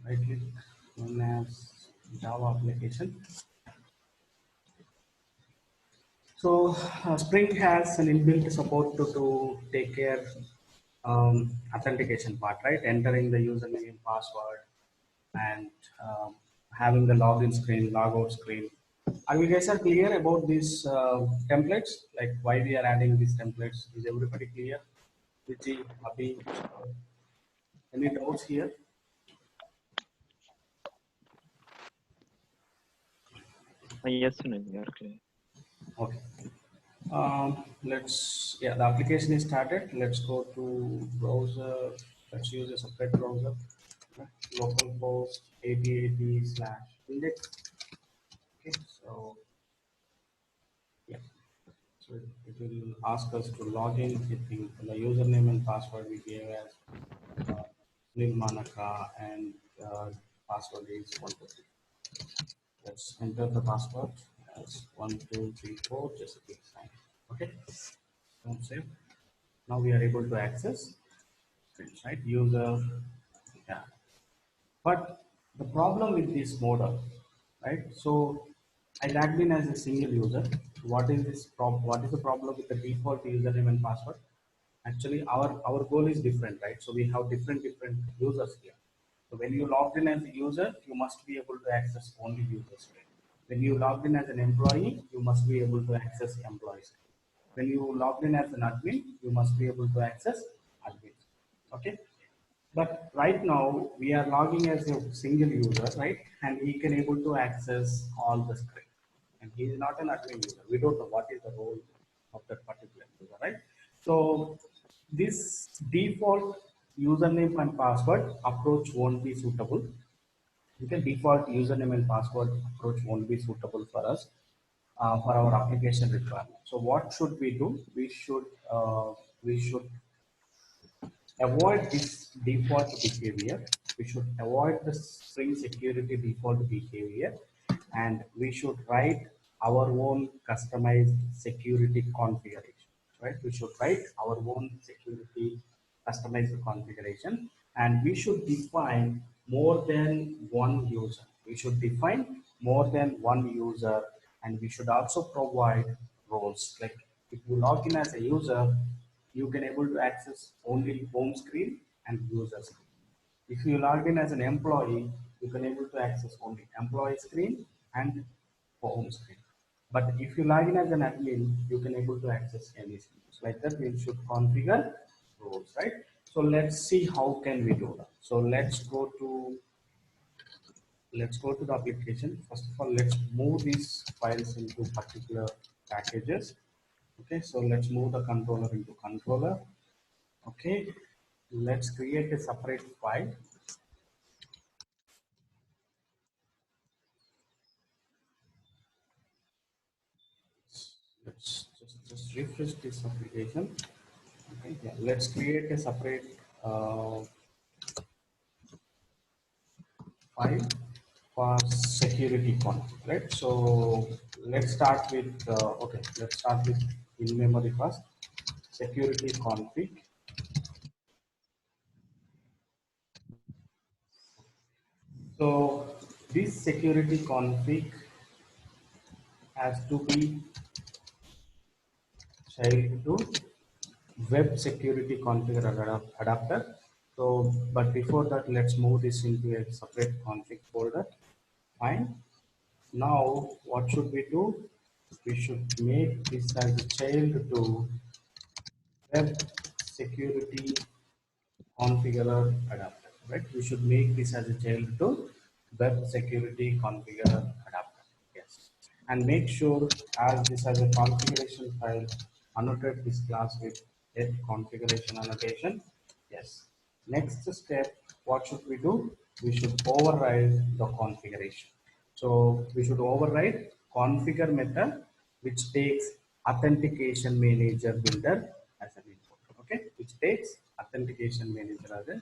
right click, known as Java application. So Spring has an inbuilt support to take care authentication part, right? Entering the username, password, and having the login screen, logout screen. Are you guys are clear about these templates? Like why we are adding these templates? Is everybody clear? Vijay, Abhi, any doubts here? Yes, Sunil, you are clear. Okay. The application is started. Let's go to browser. Let's use a separate browser. Localhost 8080/index. Okay, so yeah, so it will ask us to log in. The username and password we gave as Sunil Manaka, and password is 123. Let's enter the password as 1234. Just click sign. Okay, don't save. Now we are able to access screens, right? User, yeah. But the problem with this model, right? So I logged in as a single user. What is this problem? What is the problem with the default username and password? Actually, our goal is different, right? So we have different users here. So when you logged in as a user, you must be able to access only users. When you logged in as an employee, you must be able to access employees. When you logged in as an admin, you must be able to access admin. Okay. But right now we are logging as a single user, right? And he can able to access all the screen. And he is not an admin user. We don't know what is the role of that particular user, right? So this default username and password approach won't be suitable. Okay, default username and password approach won't be suitable for us for our application requirement. So what should we do? We should avoid this default behavior. We should avoid the string security default behavior, and we should write our own customized security configuration. Right? We should write our own security customized configuration, and we should define more than one user. We should define more than one user, and we should also provide roles. Like if you log in as a user, you can able to access only home screen and user screen. If you log in as an employee, you can able to access only employee screen and home screen. But if you log in as an admin, you can able to access any screen. So like that, we should configure roles, right? So let's see how can we do that. So let's go to the application. First of all, let's move these files into particular packages. Okay, so let's move the controller into controller. Okay, let's create a separate file. Let's just refresh this application. Okay, yeah, let's create a separate file for security config, right? So let's start with okay, let's start with in memory first. Security config. So this security config has to be child to web security configure adapter. So, but before that, let's move this into a separate config folder. Fine. Now, what should we do? We should make this as a child to web security configurer adapter, right? We should make this as a child to web security configurer adapter. Yes. And make sure as this as a configuration file, annotate this class with get configuration annotation. Yes. Next step, what should we do? We should override the configuration. So we should override configure method, which takes authentication manager builder as an input. Okay, which takes authentication manager as an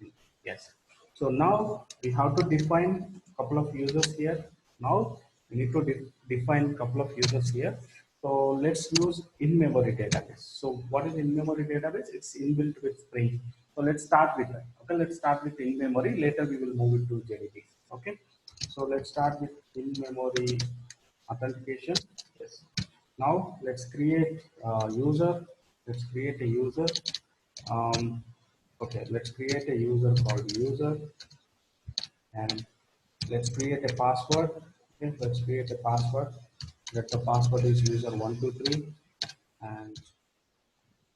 input. Yes. So now we have to define a couple of users here. Now we need to define a couple of users here. So let's use in-memory database. So what is in-memory database? It's inbuilt with Spring. So let's start with that. Okay, let's start with in memory. Later we will move it to JDB. Okay, so let's start with in memory authentication. Yes. Now let's create a user. Let's create a user. Um, okay, let's create a user called user, and let's create a password. Okay, let's create a password. Let the password is user123, and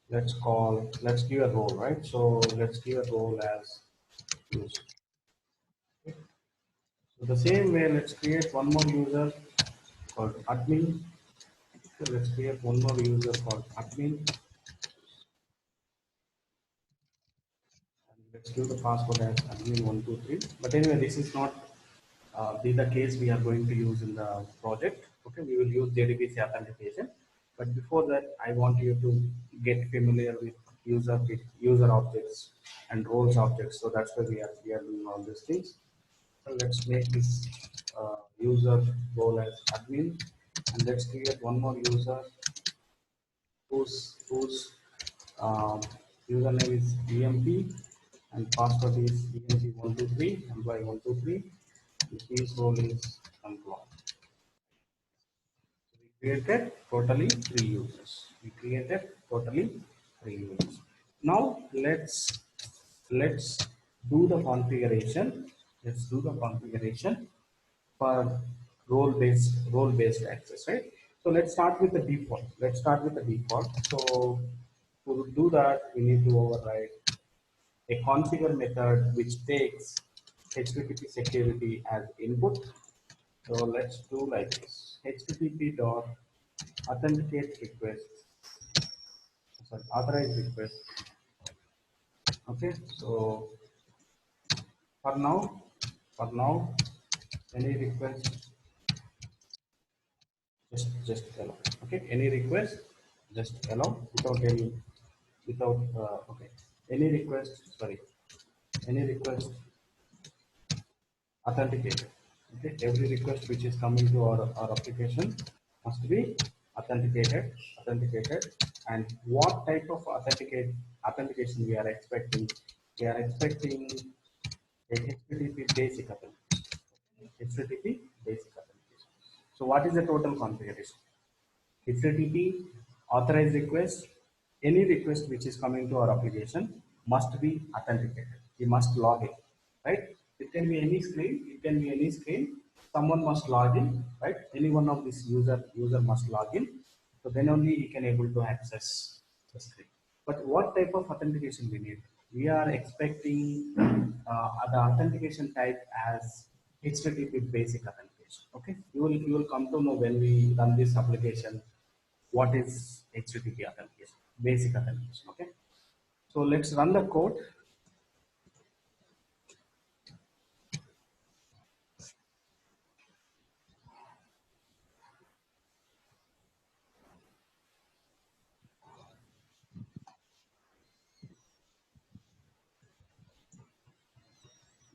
let's give a role, right? So let's give a role as user. Okay. So the same way, let's create one more user called admin. So let's create one more user called admin, and let's give the password as admin123. But anyway, this is not be the case we are going to use in the project. Okay, we will use JDBC authentication. But before that, I want you to get familiar with user objects and roles objects. So that's why we are doing all these things. So let's make this user role as admin, and let's create one more user whose username is emp and password is emp123 employee123. His role is employee. We created totally three users. We created totally three users. Now let's do the configuration. Let's do the configuration for role based access, right? So let's start with the default. Let's start with the default. So to do that, we need to override a configure method which takes HTTP security as input. So let's do like this: HTTP dot authenticate request, sorry, authorize request. Okay, so for now, for now, any request just allow. Okay, any request just allow without any without okay, any request, sorry, any request authenticated. Okay, every request which is coming to our application must be authenticated. And what type of authentication we are expecting? We are expecting a HTTP basic authentication. HTTP basic authentication. So what is the total configuration? HTTP authorized request, any request which is coming to our application must be authenticated. We must log in, right? It can be any screen. It can be any screen. Someone must log in, right? Any one of this user must log in. So then only he can able to access the screen. But what type of authentication we need? We are expecting the authentication type as HTTP basic authentication. Okay, you will come to know when we run this application what is HTTP authentication, basic authentication. Okay, so let's run the code.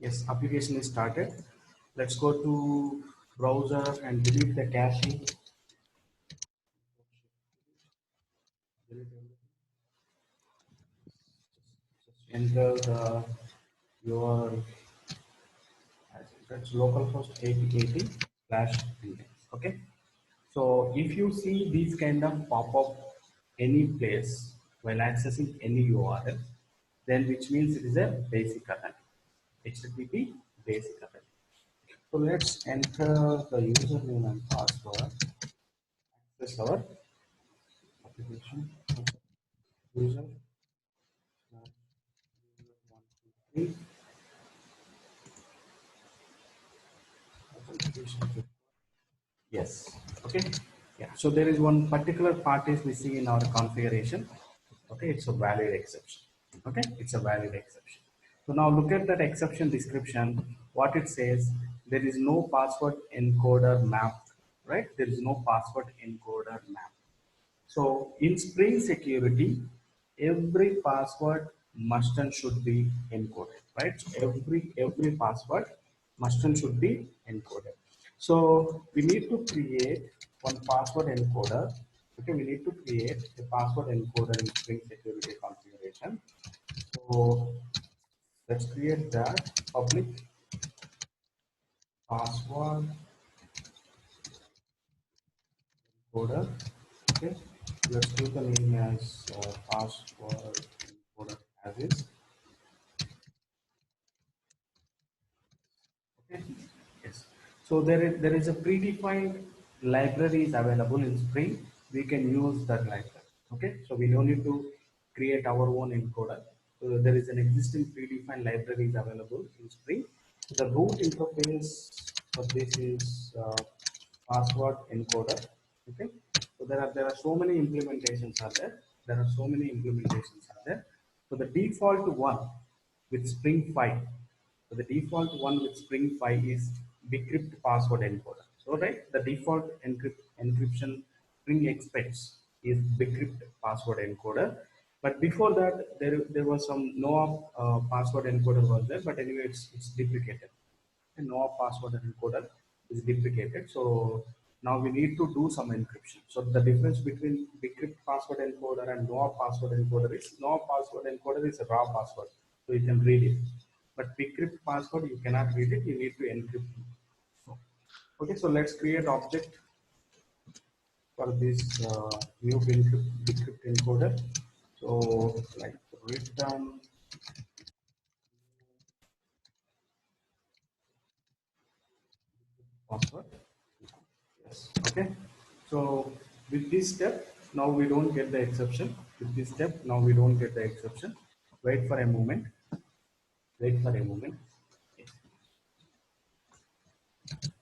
Yes, application is started. Let's go to browser and delete the cache. Enter your that's localhost 8080 slash index. Okay. So if you see these kind of pop up any place while accessing any URL, then which means it is a basic authentication, HTTP basic authentication. So let's enter the username and password. Access our application. User, user 123 authentication. Yes. Okay. Yeah. So there is one particular part is missing in our configuration. Okay. It's a valid exception. Okay. It's a valid exception. So now look at that exception description. What it says, there is no password encoder map, right? There is no password encoder map. So in Spring Security, every password must and should be encoded, right? So every password must and should be encoded. So we need to create one password encoder. Okay, we need to create a password encoder in Spring Security configuration. So let's create that public password encoder. Okay, let's do the name as password encoder as is. Okay. Yes. So there is a predefined libraries available in Spring. We can use that library. Okay. So we don't need to create our own encoder. So there is an existing predefined libraries available in Spring. The root interface for this is password encoder. Okay. So there are so many implementations are there. There are so many implementations are there. So the default one with Spring 5. So the default one with Spring 5 is decrypt password encoder. So right, the default encryption Spring expects is decrypt password encoder. But before that, there was some no password encoder was there, but anyway, it's deprecated. And no password encoder is deprecated. So now we need to do some encryption. So the difference between decrypt password encoder and no password encoder is no password encoder is a raw password, so you can read it. But decrypt password you cannot read it. You need to encrypt it. Okay, so let's create object for this new decrypt encoder. So like return password. Yes. Okay. So with this step, now we don't get the exception. With this step, now we don't get the exception. Wait for a moment. Wait for a moment.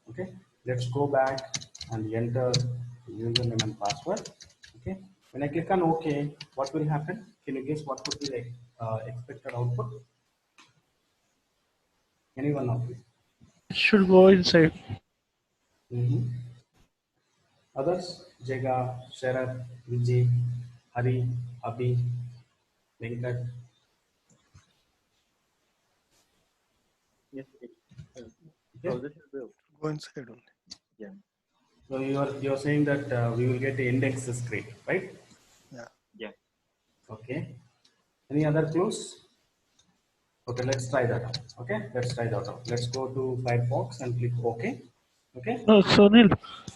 Okay. Let's go back and enter username and password. Okay. When I click on OK, what will happen? Can you guess what would be the expected output? Anyone of you? Should go inside. Others? Jega, Sharath, Vijay, Hari, Abhi, Venkat. Yes, Okay. browser should be open. Go inside only. Yeah. So you're saying that we will get the index screen, right? Yeah. Yeah. Okay. Any other clues? Okay, let's try that out. Okay, let's try that out. Let's go to Firefox and click OK. Okay. No, Sunil,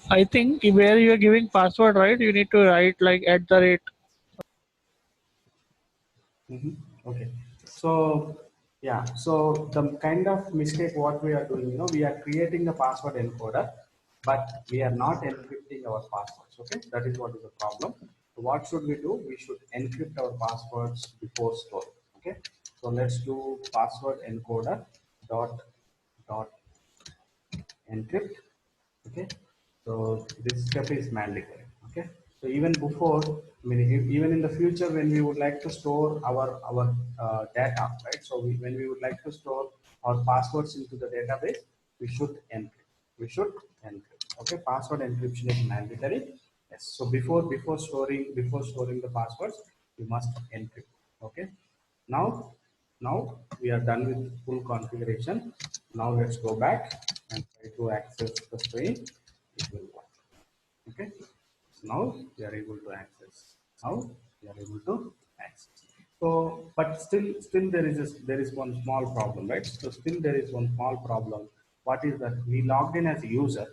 I think where you are giving password, right? You need to write like @ Okay. So yeah, so the kind of mistake what we are doing, we are creating the password encoder, but we are not encrypting our passwords. Okay, that is what is the problem. So what should we do? We should encrypt our passwords before storing. Okay, so let's do password encoder dot encrypt. Okay, so this step is mandatory. Okay, so even before, I mean, even in the future when we would like to store our data, right? So when we would like to store our passwords into the database, we should encrypt. We should encrypt. Okay, password encryption is mandatory. Yes, so before storing the passwords, you must encrypt. Okay, now we are done with full configuration. Now let's go back and try to access the screen. It will work. Okay, so now we are able to access. Now we are able to access. So but still there is one small problem, right? So still there is one small problem. What is that? We logged in as a user,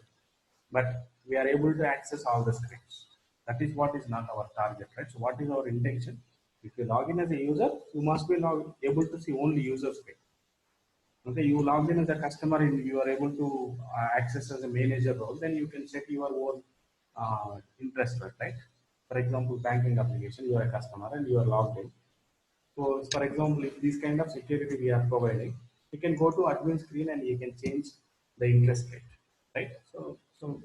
but we are able to access all the screens. That is what is not our target, right? So what is our intention? If you log in as a user, you must be able to see only user screen. Okay, you logged in as a customer and you are able to access as a manager role, then you can set your own interest rate, right? For example, banking application, you are a customer and you are logged in. So, for example, if this kind of security we are providing, you can go to admin screen and you can change the interest rate, right? So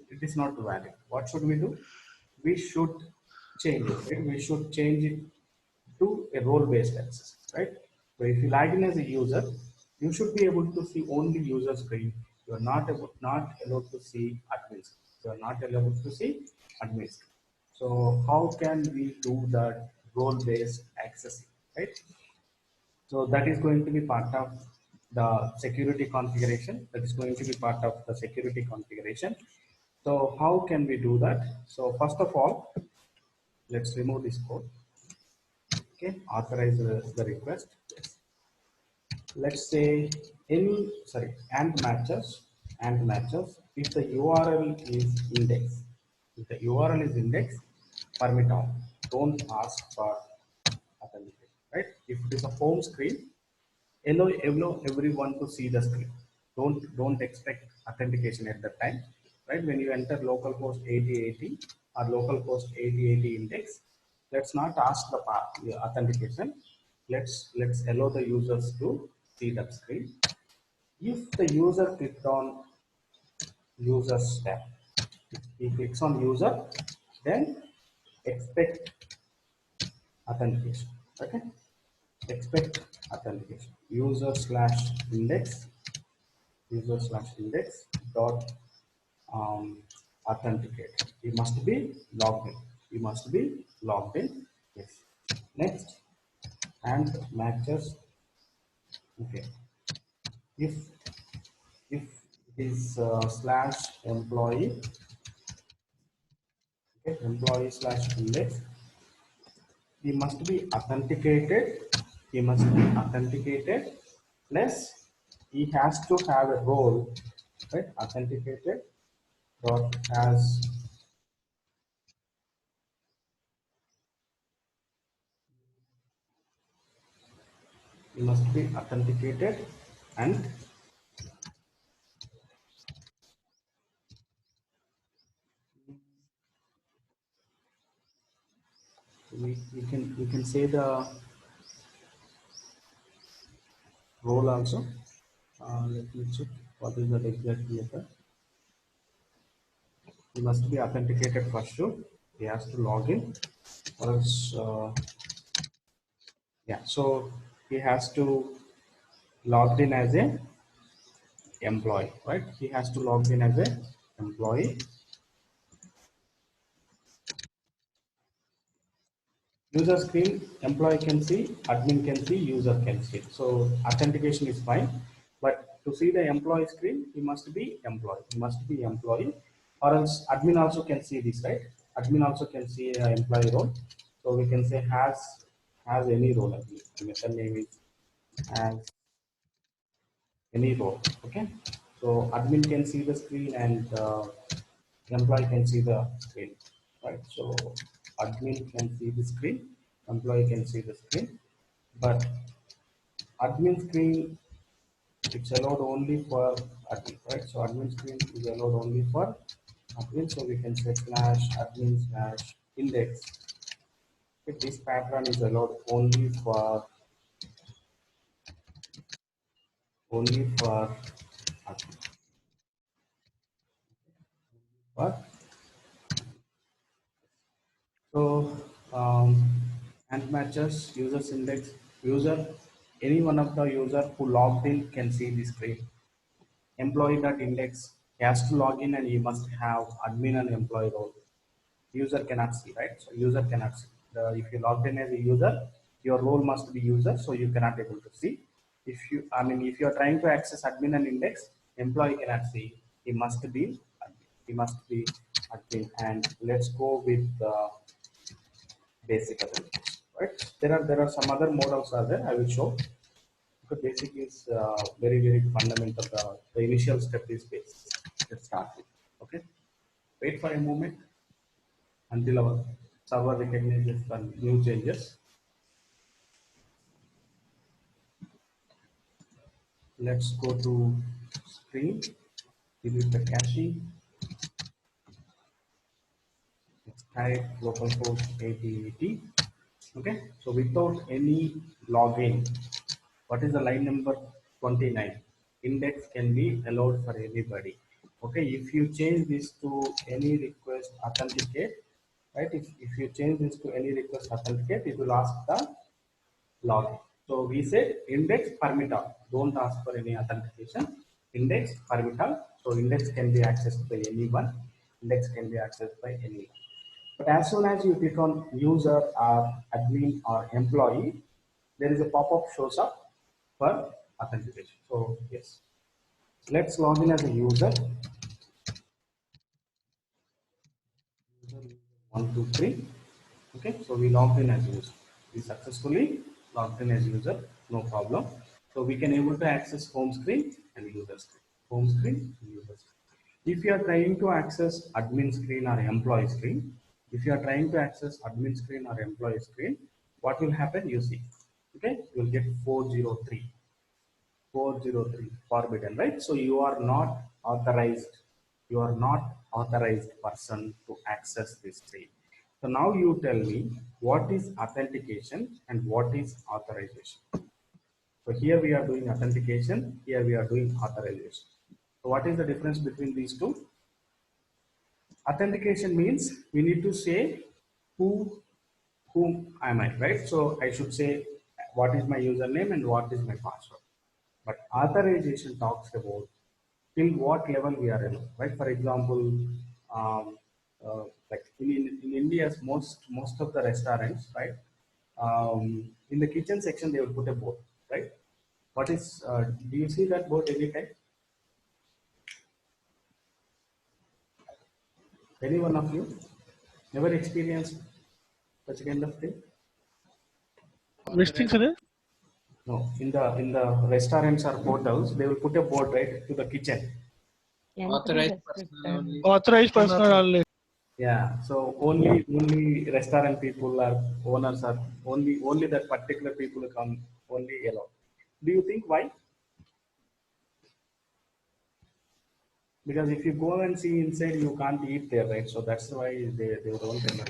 it is not valid. What should we do? We should change it, right? We should change it to a role-based access, right? So if you log in as a user, you should be able to see only user screen. You are not allowed to see admin screen. You are not allowed to see admin screen. So how can we do that role-based accessing, right? So that is going to be part of the security configuration. That is going to be part of the security configuration. So how can we do that? So first of all, let's remove this code. Okay, authorize the request. let's say any, sorry, and matches, if the URL is index, if the URL is index, permit on, don't ask for authentication, right? If it is a home screen, allow everyone to see the screen. Don't expect authentication at that time, right? When you enter localhost 8080 or localhost 8080 index, let's not ask the authentication. Let's allow the users to see that screen. If the user clicked on users tab, if he clicks on user, then expect authentication. Okay, expect authentication. User/index dot authenticate. You must be logged in. You must be logged in. Yes. Next, and matches. Okay. If if it is slash employee, okay, employee/index, he must be authenticated. He must be authenticated. Plus, he has to have a role, right? Authenticated dot has, he must be authenticated, and we can say the role also. Let me check what is the exact method. He must be authenticated first too. He has to log in, or else, yeah. So he has to log in as a employee, right? He has to log in as a employee. User screen, employee can see, admin can see, user can see. So authentication is fine, but to see the employee screen, he must be employee. He must be employee, or else admin also can see this, right? Admin also can see an employee role. So we can say has any role. The method name is has any role. Okay. So admin can see the screen and employee can see the screen, right? So admin can see the screen, employee can see the screen, but admin screen, it's allowed only for admin, right? So admin screen is allowed only for admin, so we can say /admin/index. If this pattern is allowed only for admin. But so and matches users index user, any one of the user who logged in can see the screen. Employee.index, he has to log in and he must have admin and employee role. User cannot see, right? So user cannot see. If you logged in as a user, your role must be user, so you cannot able to see. If you are trying to access admin and index, employee cannot see. He must be admin. He must be admin. And let's go with basic authentication, right? There are some other models are there. I will show. Because basic is very fundamental. The initial step is basic. Let's start with. Okay. Wait for a moment until our server recognizes the new changes. Let's go to screen. Delete the cache. Let's type localhost 8080. Okay. So without any login, what is the line number 29? Index can be allowed for anybody. Okay, if you change this to any request authenticate, right? If you change this to any request authenticate, it will ask the login. So we said index permit all. Don't ask for any authentication. Index permit all. So index can be accessed by anyone. Index can be accessed by anyone. But as soon as you click on user or admin or employee, there is a pop-up shows up for authentication. So yes, let's log in as a user. User 123. Okay, so we logged in as user. We successfully logged in as user, no problem. So we can able to access home screen and user screen. Home screen and user screen. If you are trying to access admin screen or employee screen, if you are trying to access admin screen or employee screen, what will happen? You see, okay, you will get 403. 403 forbidden, right? So you are not authorized. You are not authorized person to access this screen. So now you tell me what is authentication and what is authorization. So here we are doing authentication, here we are doing authorization. So what is the difference between these two? Authentication means we need to say whom am I, right? So I should say what is my username and what is my password. But authorization talks about till what level we are in, right? For example, um, like in India's most of the restaurants, right? In the kitchen section, they will put a board, right? What is? Do you see that board every time? Any one of you never experienced such kind of thing? Which things are there? No, in the restaurants or hotels, they will put a board right to the kitchen. Authorized personnel only. Authorized personnel only. Yeah, so only restaurant people are owners are only that particular people come only allowed. Do you think why? Because if you go and see inside, you can't eat there, right? So that's why they don't allow,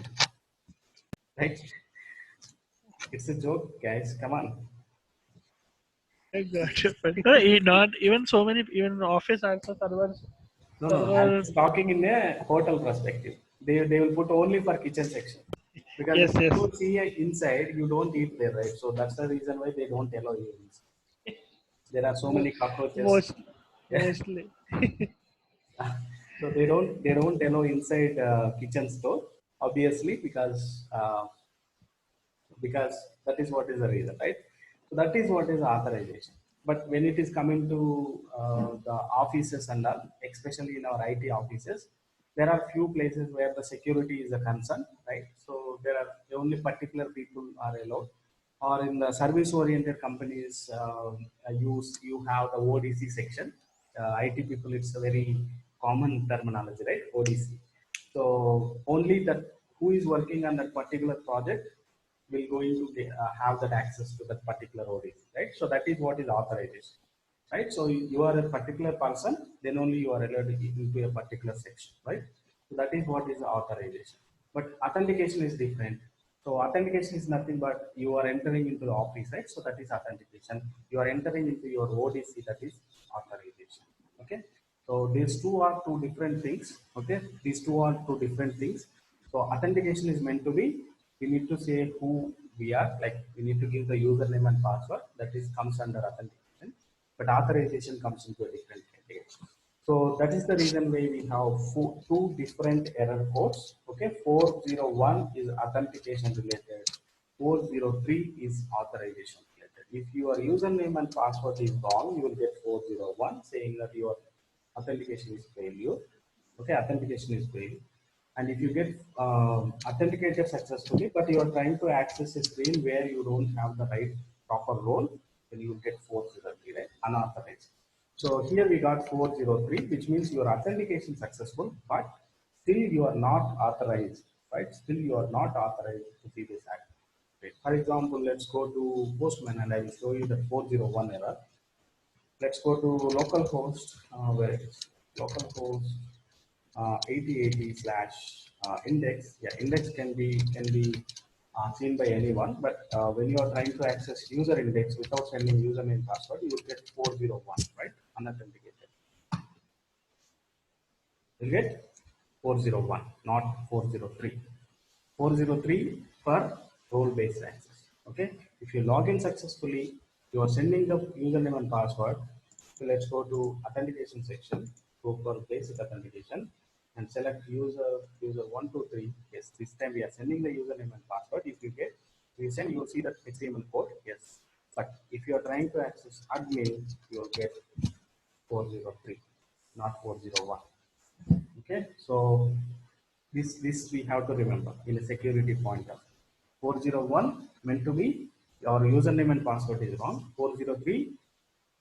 right? It's a joke, guys. Come on. Gotcha. Not even so many, even office also servers. No. I'm just talking in a hotel perspective. They will put only for kitchen section. Because Yes, if you yes. don't see inside, you don't eat there, right? So that's the reason why they don't allow you inside. There are so many cockroaches. Most, mostly. So they don't allow inside kitchen store, obviously, because that is what is the reason, right? So that is what is authorization. But when it is coming to the offices and all, especially in our IT offices, there are few places where the security is a concern, right? So there are only particular people are allowed. Or in the service-oriented companies, you have the ODC section. IT people, it's a very common terminology, right? ODC. So only that who is working on that particular project will going to have that access to that particular ODC, right? So that is what is authorization, right? So you are a particular person, then only you are allowed to get into a particular section, right? So that is what is authorization. But authentication is different. So authentication is nothing but you are entering into the office, right? So that is authentication. You are entering into your ODC, that is authorization. Okay. So these two are two different things. Okay. These two are two different things. So authentication is meant to be, we need to say who we are, like we need to give the username and password, that is comes under authentication. But authorization comes into a different category. So that is the reason why we have two different error codes. Okay, 401 is authentication related, 403 is authorization related. If your username and password is wrong, you will get 401 saying that your authentication is failure. Okay, authentication is failed. And if you get authenticated successfully, but you are trying to access a screen where you don't have the right proper role, then you will get 403, right? Unauthorized. So here we got 403, which means your authentication successful, but still you are not authorized, right? Still you are not authorized to see this act. Right? For example, let's go to Postman and I will show you the 401 error. Let's go to localhost, where it is localhost 8080 slash index. Yeah, index can be seen by anyone, but when you are trying to access user index without sending username password, you will get 401, right? Unauthenticated. You get 401, not 403. 403 for role-based access. Okay. If you log in successfully, you are sending the username and password. So let's go to authentication section, go for basic authentication and select user 123. Yes, this time we are sending the username and password. If you get resend, you will see that HTML code. Yes. But if you are trying to access admin, you will get 403, not 401. Okay, so this we have to remember in a security point of 401 meant to be your username and password is wrong. 403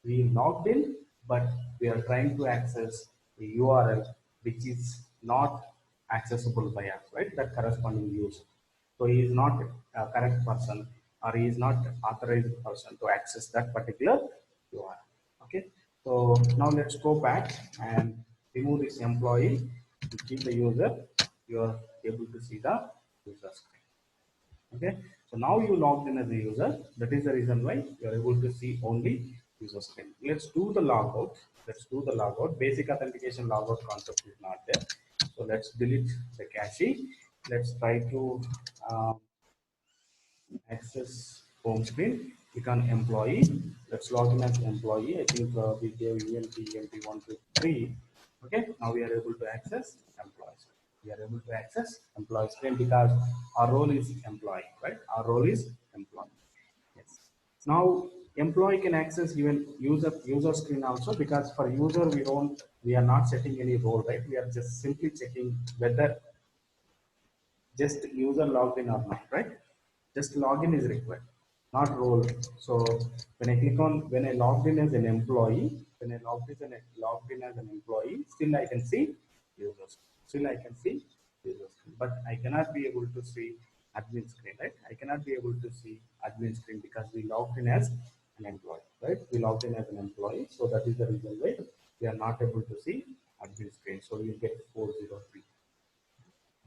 we logged in, but we are trying to access the URL which is not accessible by us, right? That corresponding user. So he is not a correct person, or he is not authorized person to access that particular URL. Okay. So now let's go back and remove this employee to keep the user. You are able to see the user screen. Okay. So now you logged in as a user. That is the reason why you are able to see only user screen. Let's do the logout. Let's do the logout. Basic authentication logout concept is not there. So let's delete the cache. Let's try to access home screen. Click on employee. Let's log in as employee. I think we gave EMT 123. Okay. Now we are able to access employees. We are able to access employee screen because our role is employee, right? Our role is employee. Yes. Now employee can access even user screen also, because for user we are not setting any role, right? We are just simply checking whether just user logged in or not, right? Just login is required, not role. So when I click on, when I logged in as an employee, when I logged in as an employee, still I can see users. Still I can see users, but I cannot be able to see admin screen, right? I cannot be able to see admin screen because we logged in as an employee, right? We logged in as an employee, so that is the reason why we are not able to see admin screen. So you get 403.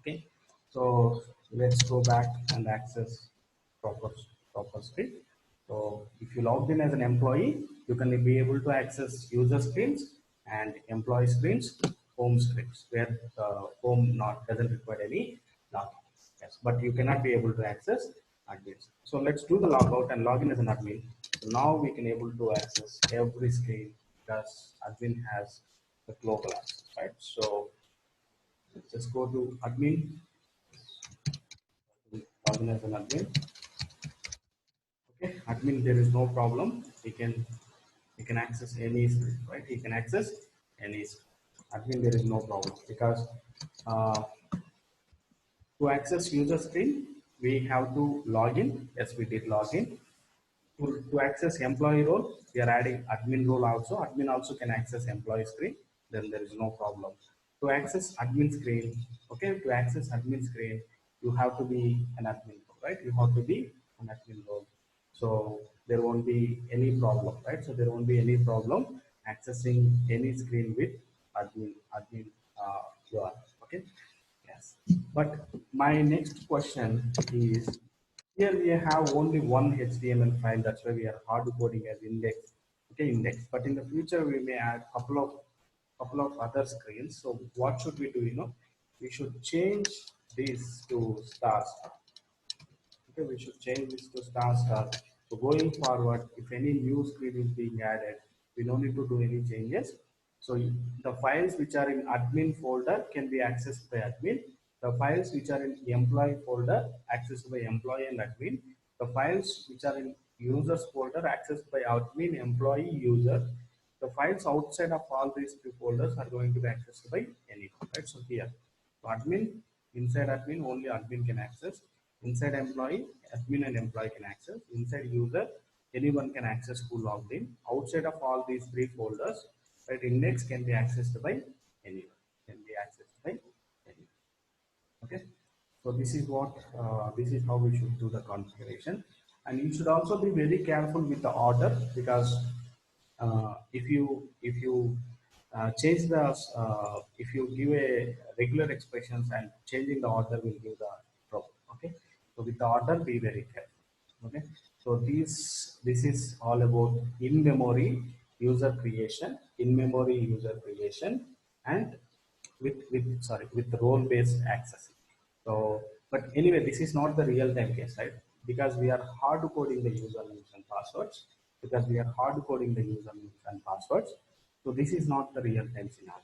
Okay, so let's go back and access proper proper screen. So if you logged in as an employee, you can be able to access user screens and employee screens, home screens, where home not doesn't require any login. Yes, but you cannot be able to access admins. So let's do the logout and login as an admin. So now we can able to access every screen because admin has the global access, right? So let's just go to admin, login as an admin. Okay, admin, there is no problem. He can access any screen, right? He can access any screen. Admin, there is no problem because uh, to access user screen, we have to log in. Yes, we did log in. To access employee role, we are adding admin role also. Admin also can access employee screen. Then there is no problem. To access admin screen, okay, to access admin screen, you have to be an admin role, right? You have to be an admin role. So there won't be any problem, right? So there won't be any problem accessing any screen with admin URL. Okay. Yes. But my next question is, here we have only one HTML file. That's why we are hard coding as index. Okay, index. But in the future, we may add couple of other screens. So what should we do? You know, we should change this to star star. Okay, we should change this to star star. So going forward, if any new screen is being added, we don't need to do any changes. So the files which are in admin folder can be accessed by admin. The files which are in employee folder accessed by employee and admin. The files which are in users folder accessed by admin, employee, user. The files outside of all these two folders are going to be accessed by anyone, right? So here, so admin, inside admin, only admin can access. Inside employee, admin and employee can access. Inside user, anyone can access who logged in. Outside of all these three folders, right, index can be accessed by anyone. Can be accessed by anyone. Okay. So this is what this is how we should do the configuration, and you should also be very careful with the order because if you change the if you give a regular expressions and changing the order will give the problem. Okay, so with the order, be very careful. Okay, so this is all about in memory user creation, in memory user creation, and with role based access. So, but anyway, this is not the real time case, right? Because we are hard coding the usernames and passwords. Because we are hard coding the usernames and passwords. So this is not the real time scenario,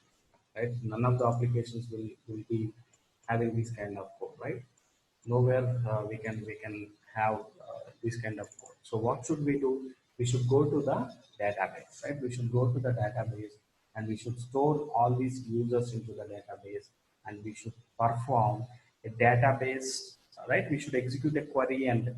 right? None of the applications will be having this kind of code, right? Nowhere we can have this kind of code. So what should we do? We should go to the database, right? We should go to the database and we should store all these users into the database, and we should perform a database, right? We should execute a query and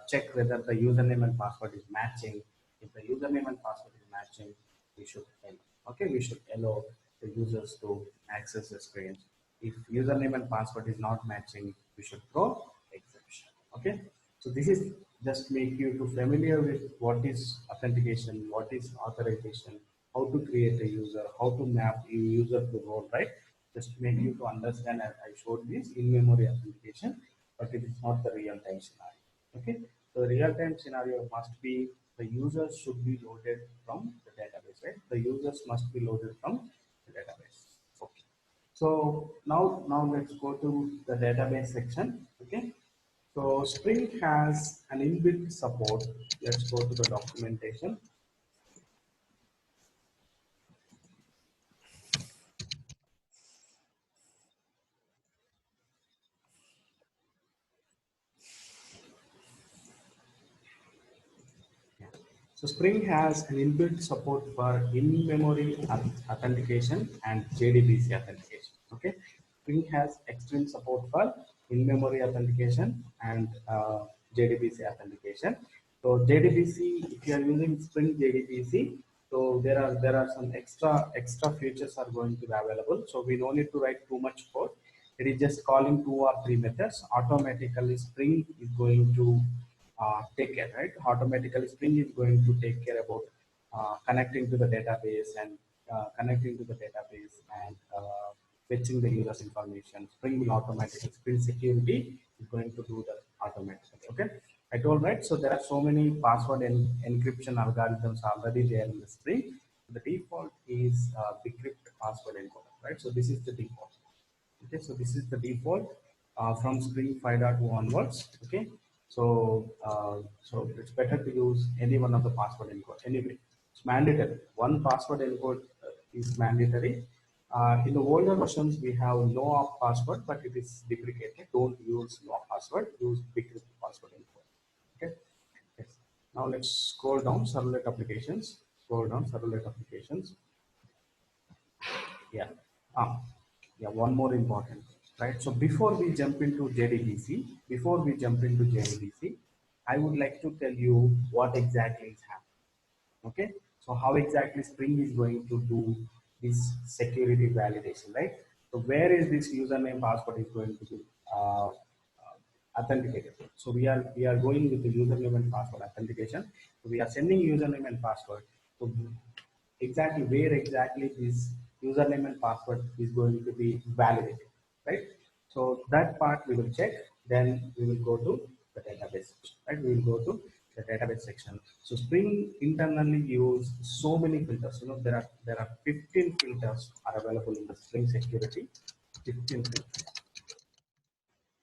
check whether the username and password is matching. If the username and password is matching, we should allow. Okay, we should allow the users to access the screens. If username and password is not matching, we should throw exception. Okay, so this is just make you to familiar with what is authentication, what is authorization, how to create a user, how to map a user to role, right? Just make you to understand. I showed this in-memory authentication, but it is not the real-time scenario. Okay, so the real-time scenario must be the users should be loaded from the database, right? The users must be loaded from the database. Okay. So now let's go to the database section. Okay. So Spring has an inbuilt support. Let's go to the documentation. Yeah. So Spring has an inbuilt support for in-memory authentication and JDBC authentication. Okay, Spring has extreme support for in-memory authentication and JDBC authentication. So JDBC, if you are using Spring JDBC, so there are some extra features are going to be available. So we don't need to write too much code. It is just calling 2 or 3 methods. Automatically, Spring is going to take care, right? Automatically, Spring is going to take care about connecting to the database and fetching the user's information. Spring will automatically, Spring security is going to do that automatically. Okay, I told right. So there are so many password and encryption algorithms already there in the Spring. The default is decrypt password encoder, right? So this is the default. Okay, so this is the default from Spring 5.1 onwards. Okay, so it's better to use any one of the password encode. Anyway, it's mandatory. One password encode is mandatory. In the older versions, we have no op password, but it is deprecated. Don't use no password. Use decrypt password encode. Okay. Yes. Now let's scroll down. Servlet applications. Scroll down. Servlet applications. Yeah. Ah, yeah, one more important, right? So before we jump into JDBC, I would like to tell you what exactly is happening. Okay. So how exactly Spring is going to do this security validation, right? So where is this username password is going to be authenticated? So we are going with the username and password authentication. So we are sending username and password. So exactly where exactly this username and password is going to be validated, right? So that part we will check. Then we will go to the database section, right? We will go to the database section. So Spring internally use so many filters. You know, there are 15 filters are available in the Spring security. 15 filters.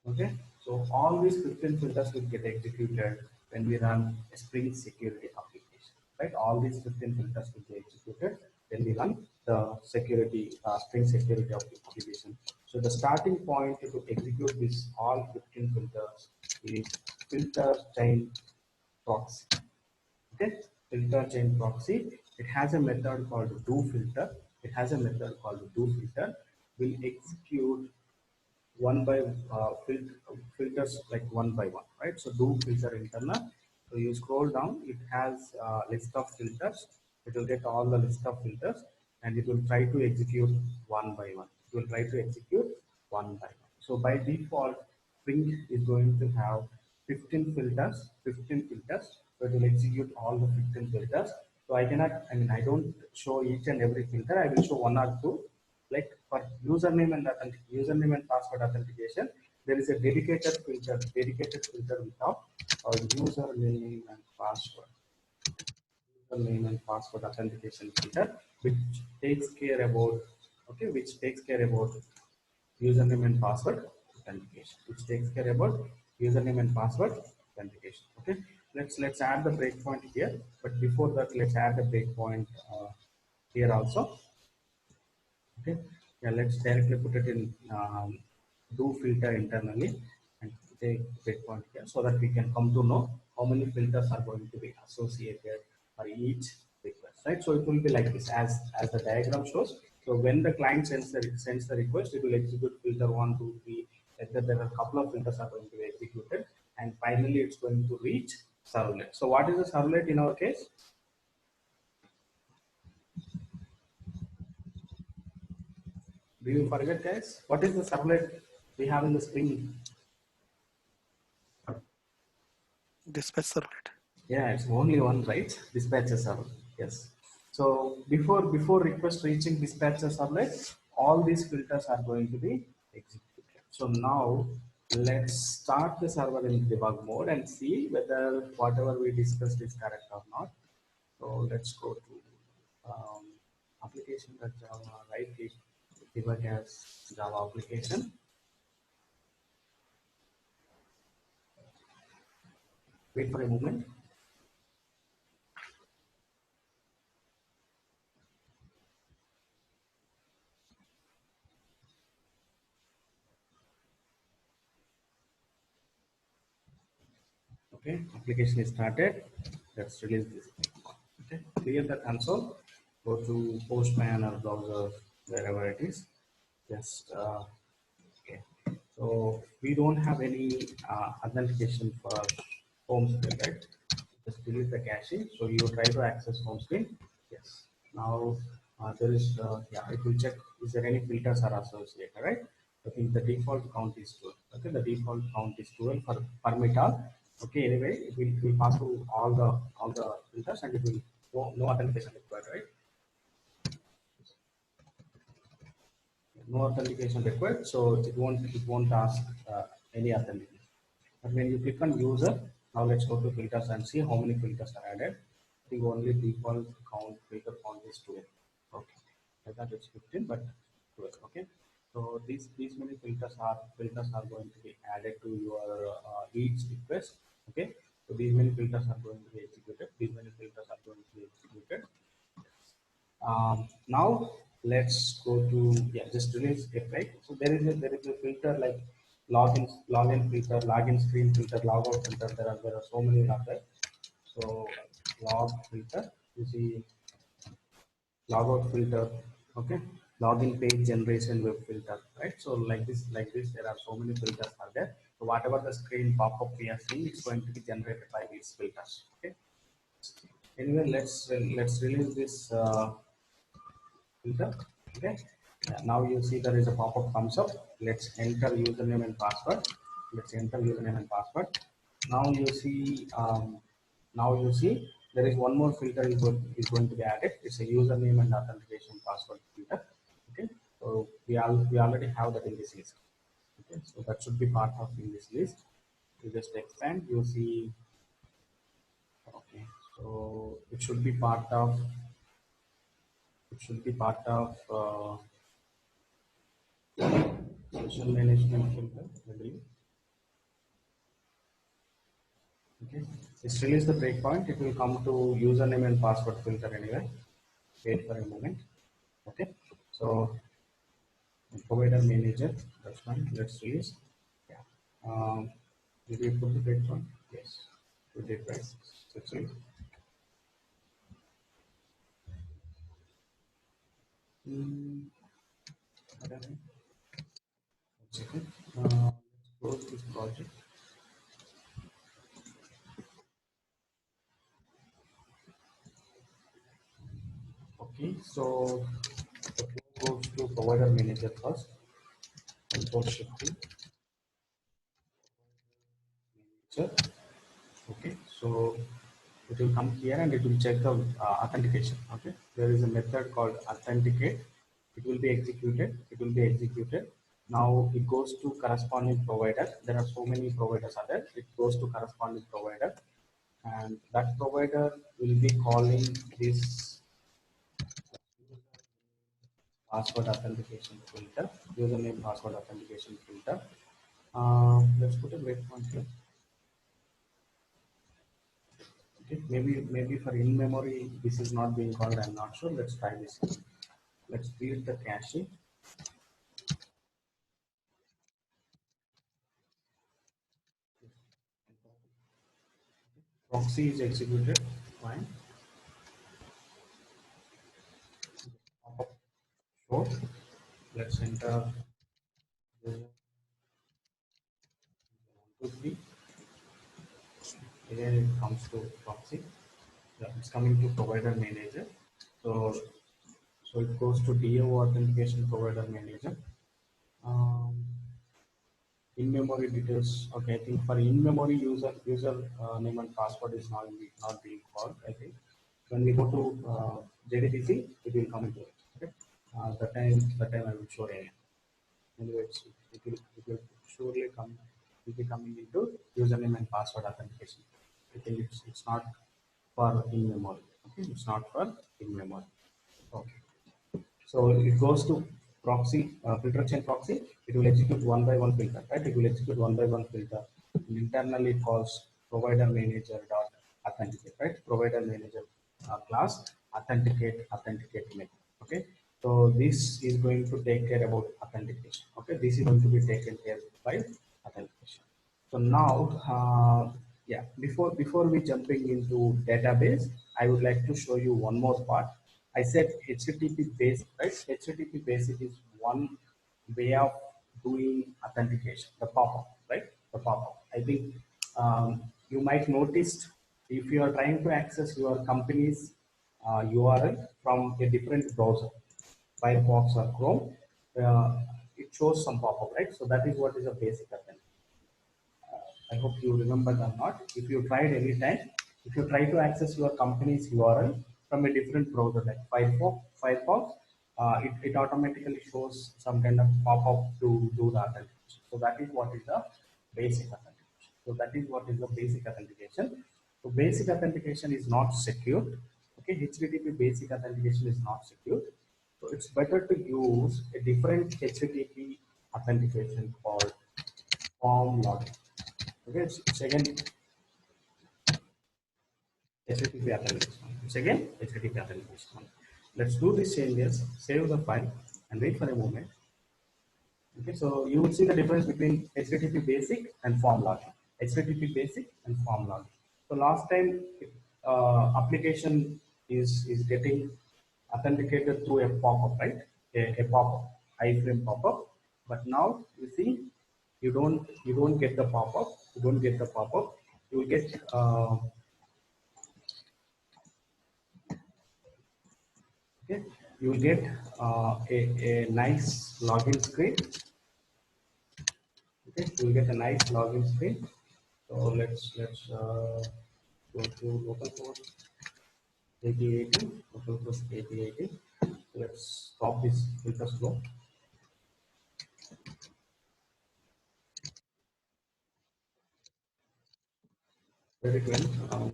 Okay, so all these 15 filters will get executed when we run a Spring security application, right? All these 15 filters will be executed when we run the security Spring security application. So the starting point to execute this all 15 filters is filter chain proxy. Okay, filter chain proxy. It has a method called do filter. It has a method called do filter. Will execute one by filters like one by one, right? So do filter internal. So you scroll down, it has a list of filters. It will get all the list of filters and it will try to execute one by one. It will try to execute one by one. So by default, Spring is going to have 15 filters, 15 filters. So it will execute all the 15 filters. So I don't show each and every filter. I will show one or two. Like for username and password authentication, there is a dedicated filter without username and password. Username and password authentication filter, which takes care about username and password authentication. Which takes care about username and password authentication. Okay, let's add the breakpoint here. But before that, let's add a breakpoint here also. Okay, yeah, let's directly put it in do filter internally and take breakpoint here so that we can come to know how many filters are going to be associated for each request, right? So it will be like this as the diagram shows. So when the client sends the request, it will execute filter 1, 2, 3. And then there are a couple of filters are going to be executed, and finally it's going to reach servlet. So what is the servlet in our case? Do you forget, guys? What is the servlet we have in the Spring? Dispatch servlet. Yeah, it's only one, right? Dispatcher servlet. Yes. So before request reaching dispatcher servlet, all these filters are going to be executed. So now let's start the server in debug mode and see whether whatever we discussed is correct or not. So let's go to application.java, right click, debug as Java application. Wait for a moment. Okay, application is started. Let's release this. Okay, clear the console. Go to Postman or browser, wherever it is. Just okay. So we don't have any authentication for home screen, right? Just delete the cache. So you try to access home screen. Yes. Now there is yeah. It will check is there any filters are associated, right? I think the default count is 12. Okay, the default count is 12 for permit all. Okay, anyway, it will pass through all the filters and it will no authentication required, right? No authentication required, so it won't ask any authentication. But when you click on user, now let's go to filters and see how many filters are added. I think only default count filter count is 12. Okay, I thought it's 15, but 12. Okay, so these many filters are going to be added to your each request. Okay, so these many filters are going to be executed. These many filters are going to be executed. Now let's go to yeah, just release it, right? So there is a filter like login filter, login screen filter, logout filter. There are so many out there. So log filter, you see logout filter, okay, login page generation web filter, right? So like this, there are so many filters are there. So whatever the screen pop-up we are seeing, it's going to be generated by these filters. Okay. Anyway, let's release this. Filter. Okay. Now you see there is a pop-up comes up. Let's enter username and password. Let's enter username and password. Now you see there is one more filter is going to be added. It's a username and authentication password filter. Okay. So we already have that in this list. Okay. So that should be part of in this list. You just expand. You see. Okay. So it should be part of session management filter, I believe. Okay. Just release the breakpoint. It will come to username and password filter anyway. Wait for a moment. Okay. So provider manager, that's fine. Let's release. Yeah. Did we put the breakpoint? Yes. We did, right? Let's release. Whatever. One second. Let's close this project. Okay, so the flow goes to provider manager first. Control shift to manager. Okay, so it will come here and it will check the authentication. Okay, there is a method called authenticate. It will be executed. It will be executed. Now it goes to corresponding provider. There are so many providers are there. It goes to corresponding provider, and that provider will be calling this password authentication filter, username password authentication filter. Let's put a breakpoint here. Okay, maybe for in memory this is not being called. I'm not sure. Let's try this. Let's delete the cache. Proxy is executed. Fine. Sure. Let's enter 123. Again, it comes to proxy. Yeah, it's coming to provider manager. So So it goes to DO authentication provider manager. In-memory details. Okay, I think for in-memory user name and password is not being called. I think when we go to JDBC, it will come into it. Okay, the time I will show it. Anyway, it will surely come. It will be coming into username and password authentication. I think it's not for in-memory. Okay, it's not for in-memory. Okay. So it goes to proxy, filter chain proxy. It will execute one by one filter, right? It will execute one by one filter. And internally, it calls provider manager dot authenticate, right? Provider manager class authenticate method. Okay. So this is going to take care about authentication. Okay. This is going to be taken care by authentication. So now, yeah, before we jumping into database, I would like to show you one more part. I said HTTP basic, right? HTTP basic is one way of doing authentication, the pop-up, right? The pop-up. I think you might notice if you are trying to access your company's URL from a different browser, Firefox or Chrome, it shows some pop-up, right? So that is what is a basic authentication. I hope you remember or not. If you tried any time, if you try to access your company's URL from a different browser like Firefox, it automatically shows some kind of pop-up to do the authentication. So that is what is the basic authentication. So that is what is the basic authentication. So basic authentication is not secured. Okay, HTTP basic authentication is not secured. So it's better to use a different HTTP authentication called form login. Okay, it's again HTTP authentication. It's again HTTP authentication. Let's do these changes, save the file, and wait for a moment. Okay, so you will see the difference between HTTP basic and form login. HTTP basic and form login. So last time, application is getting authenticated through a pop-up, right? A pop-up, iframe pop-up. But now you see, you don't get the pop-up. You don't get the pop-up. You will get okay. You will get a nice login screen. Okay, you will get a nice login screen. So let's go to localhost 8080, localhost 8080. Let's stop this filter flow. Very well.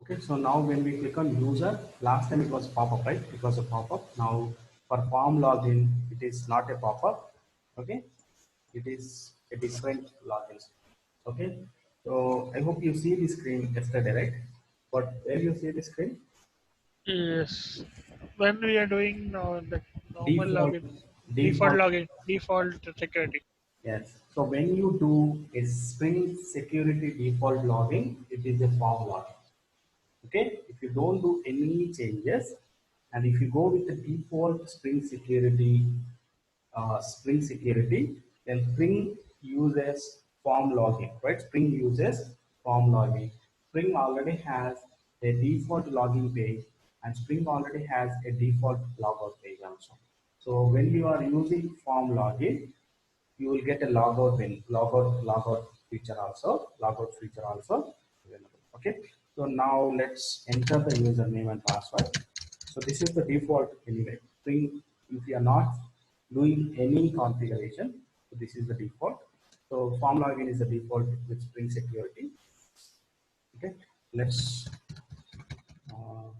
Okay, so now when we click on user, last time it was pop-up, right? It was a pop-up. Now for form login, it is not a pop-up. Okay, it is a different login. Okay, so I hope you see the screen yesterday, right? But where you see the screen? Yes. When we are doing the normal Default, login, default login, default security. Yes. So when you do a Spring Security default login, it is a form login. Okay. If you don't do any changes, and if you go with the default Spring Security, then Spring uses form login, right? Spring uses form login. Spring already has a default login page, and Spring already has a default logout page also. So when you are using form login, you will get a logout feature also, available. Okay. So now let's enter the username and password. So this is the default anyway. Spring, if you are not doing any configuration, so this is the default. So form login is the default with Spring Security. Okay. Let's uh,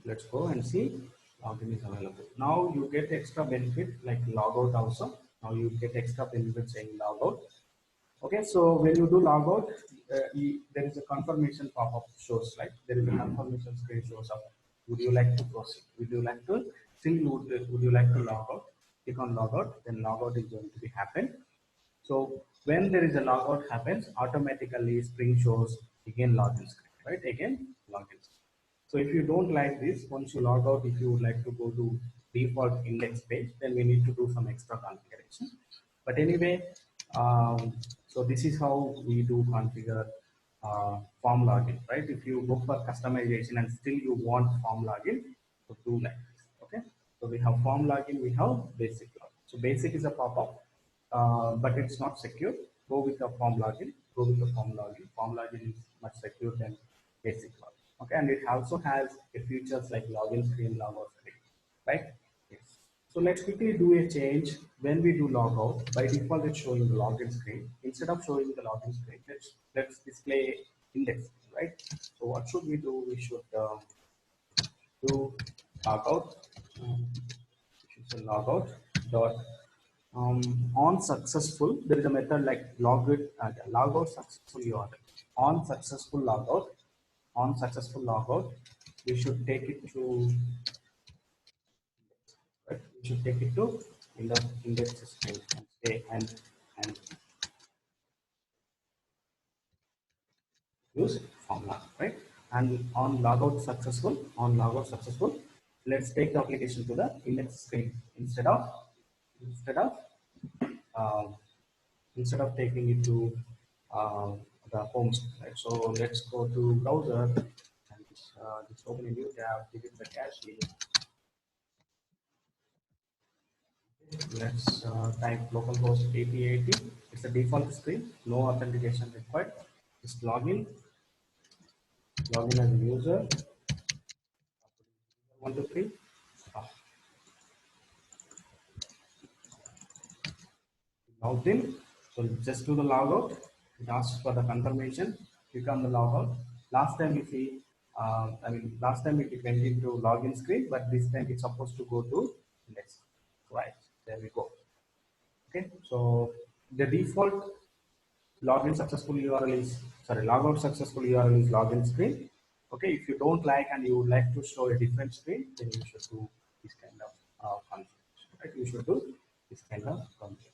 let's go and see login is available. Now you get extra benefit like logout also. Now you get extra benefit saying logout. Okay, so when you do logout, there is a confirmation pop-up shows, like there is a confirmation screen shows up. Would you like to proceed? Would you like to still would you like to log out? Click on logout, then logout is going to be happen. So when there is a logout happens, automatically Spring shows again login screen, right? Again login screen. So if you don't like this, once you log out, if you would like to go to default index page, then we need to do some extra configuration. But anyway, So this is how we do configure form login, right? If you go for customization and still you want form login, so do like this, okay? So we have form login, we have basic login. So basic is a pop-up, but it's not secure. Go with the form login, go with the form login. Form login is much secure than basic login, okay? And it also has a features like login screen, logout screen, right? Yes. So let's quickly do a change. When we do logout, by default it's showing the login screen. Instead of showing the login screen, let's display index, right? So what should we do? We should do logout. We should say logout dot on successful. There is a method like logout successful URL. On successful logout, on successful logout, we should take it to, right? We should take it to index screen and say and use formula, right? And on logout successful, let's take the application to the index screen instead of um, instead of taking it to uh, the home screen, right? So let's go to browser and just open a new tab, delete the cache. Let's type localhost 8080. It's a default screen, no authentication required. Just login as a user. 123. Ah, logged in. So just do the logout. It asks for the confirmation. Click on the logout. Last time you see, last time it went into login screen, but this time it's supposed to go to index. Right. There we go. Okay. So the default login successful URL is, sorry, logout successful URL is login screen. Okay. If you don't like and you would like to show a different screen, then you should do this kind of configuration. Right. You should do this kind of configuration.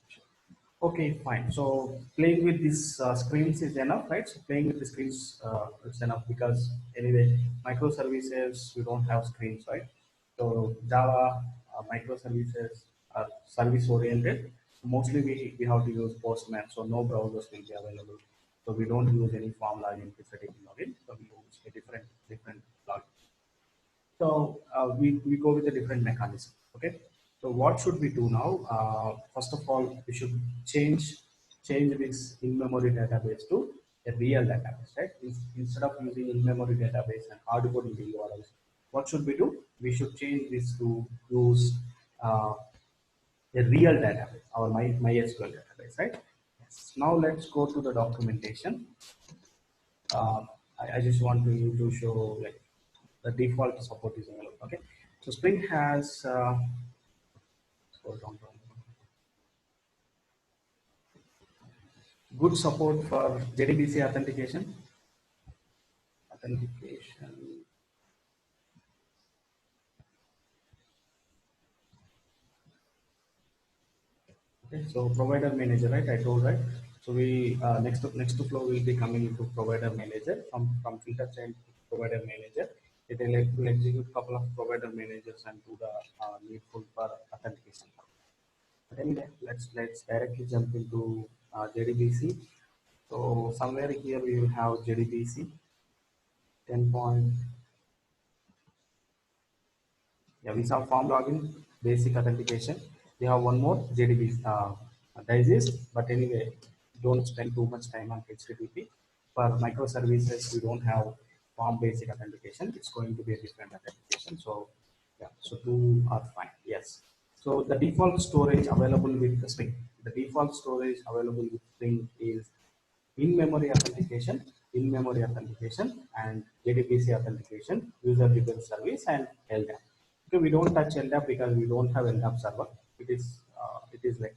Okay, fine. So playing with these screens is enough, right? So playing with the screens is enough because anyway, microservices, we don't have screens, right? So Java microservices are service oriented. Mostly we have to use Postman, so no browsers will be available. So we don't use any form login, static login. So we use a different login. So we go with a different mechanism. Okay. So what should we do now? First of all, we should change this in-memory database to a real database, right? Instead of using in-memory database and hard coding the URLs, what should we do? We should change this to use uh, a real database, our MySQL database, right? Yes. Now let's go to the documentation. I just want to show like the default support is available. Okay, so Spring has scroll down. Good support for JDBC authentication. Okay, so provider manager, right? I told, right. So we next to flow will be coming into provider manager from filter chain to provider manager. It will execute a couple of provider managers and do the needful for authentication. But anyway, let's directly jump into JDBC. So somewhere here we will have JDBC 10 point. Yeah, we saw form login, basic authentication. We have one more JDBC digest, but anyway, don't spend too much time on HTTP. For microservices, we don't have form basic authentication. It's going to be a different authentication. So yeah, so two are fine. Yes. So the default storage available with the Spring. The default storage available with Spring is in-memory authentication, and JDBC authentication, user driven service, and LDAP. Okay, we don't touch LDAP because we don't have LDAP server. It is like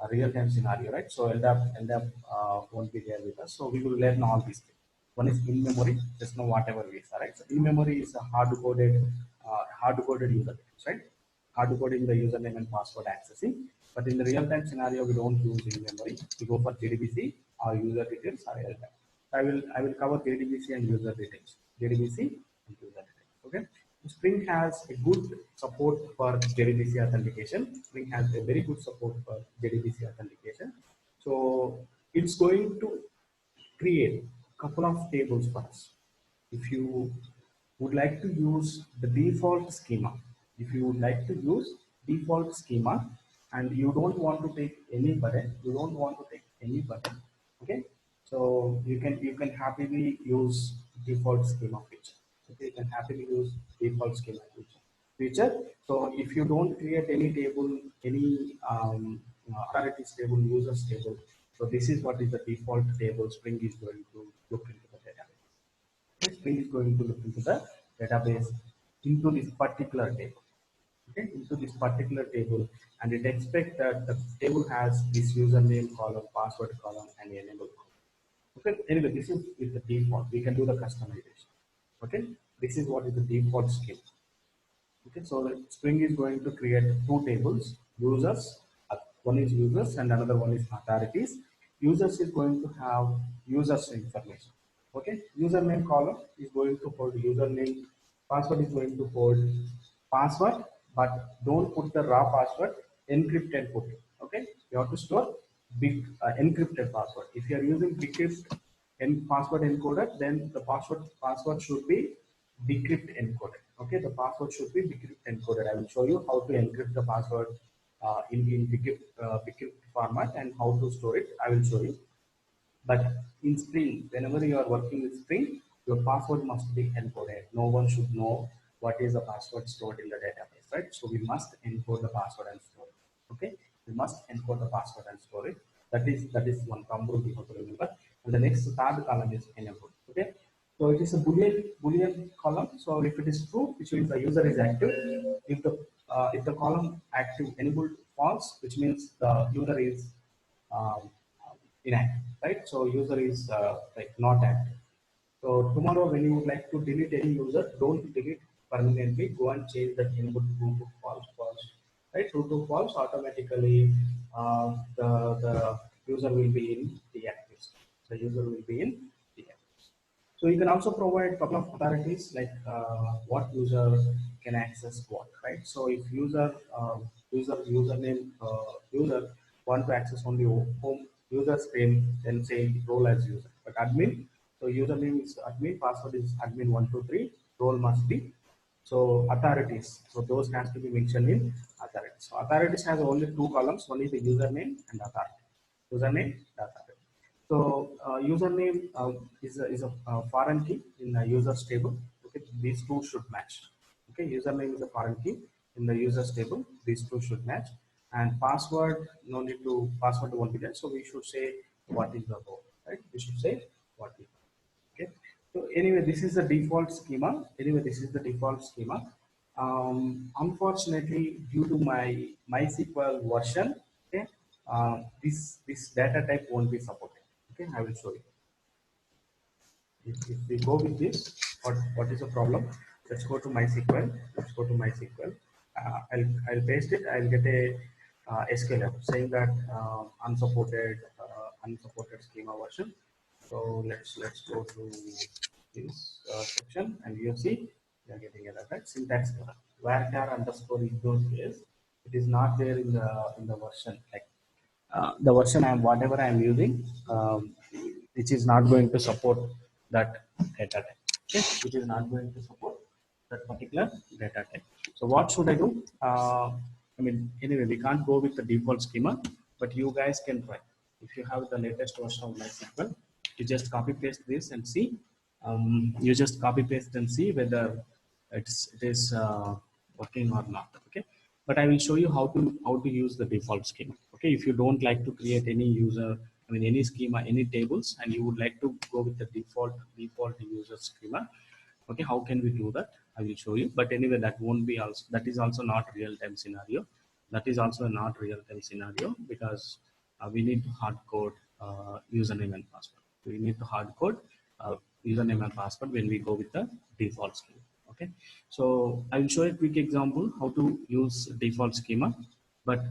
a real-time scenario, right? So LDAP won't be there with us. So we will learn all these things. One is in-memory, just know whatever we are, right? So in-memory is a hard-coded user, right? Hard coding the username and password accessing. But in the real-time scenario, we don't use in-memory. We go for JDBC or user details or LDAP. I will cover JDBC and user details. JDBC and user details. Okay. Spring has a good support for JDBC authentication. Spring has a very good support for JDBC authentication. So it's going to create a couple of tables for us. If you would like to use the default schema, if you would like to use default schema and you don't want to take any button, okay? So you can happily use default schema feature. Okay, you can happily use default schema feature. So if you don't create any table, any authorities table, users table, so this is what is the default table Spring is going to look into the database. Okay, Spring is going to look into the database into this particular table. Okay, into this particular table, and it expects that the table has this username column, password column, and enable column. Okay, anyway, this is with the default. We can do the customization. Okay, this is what is the default scheme. Okay, so the Spring is going to create two tables, users, one is users and another one is authorities. Users is going to have users information. Okay, username column is going to hold username, password is going to hold password, but don't put the raw password, encrypt and put it. Okay, you have to store big encrypted password. If you are using decrypt and password encoder, then the password should be decrypt encoded. Okay, the password should be decrypt encoded. I will show you how to encrypt the password in decrypt format and how to store it. I will show you. But in Spring, whenever you are working with Spring, your password must be encoded. No one should know what is the password stored in the database, right? So we must encode the password and store it. Okay, we must encode the password and store it. That is one thumb rule we have to remember. And the next third column is enable. Okay, so it is a boolean column. So if it is true, which means the user is active. If the column active enabled false, which means the user is um, inactive, right? So user is like not active. So tomorrow when you would like to delete any user, don't delete permanently. Go and change the input true to false, right? True to false. Automatically, the user will be in deactive. The user will be in deactive. So you can also provide a couple of authorities like what user can access what, right? So if username user want to access only home user screen, then say role as user. But admin, so username is admin, password is admin123, role must be. So authorities, so those has to be mentioned in authorities. So authorities has only two columns. One is the username and authority. Username, authority. So username is a foreign key in the users table. Okay, these two should match. Okay, username is a foreign key in the users table. These two should match. And password, no need to password won't be there. So we should say what is the role, right? We should say what is. Okay. So anyway, this is the default schema. Unfortunately, due to my MySQL version, okay, this data type won't be supported. Okay, I will show you. If we go with this, what is the problem? Let's go to MySQL. I'll paste it. I'll get a SQL error saying that unsupported schema version. So let's go to this section and you see we are getting error, right? Syntax error. Varchar underscore ignore case. It is not there in the version, like the version whatever I am using, which is not going to support that data type. Okay, which is not going to support that particular data type. So what should I do? I mean, anyway, we can't go with the default schema, but you guys can try. If you have the latest version of MySQL, you just copy paste this and see. You just copy paste and see whether it is working or not. Okay, but I will show you how to use the default schema. Okay, if you don't like to create any user, I mean any schema, any tables, and you would like to go with the default user schema. Okay, how can we do that? I will show you. But anyway, that is also not real time scenario. That is also not real time scenario because we need to hard code username and password. We need to hard code username and password when we go with the default schema. Okay, so I will show a quick example how to use default schema, but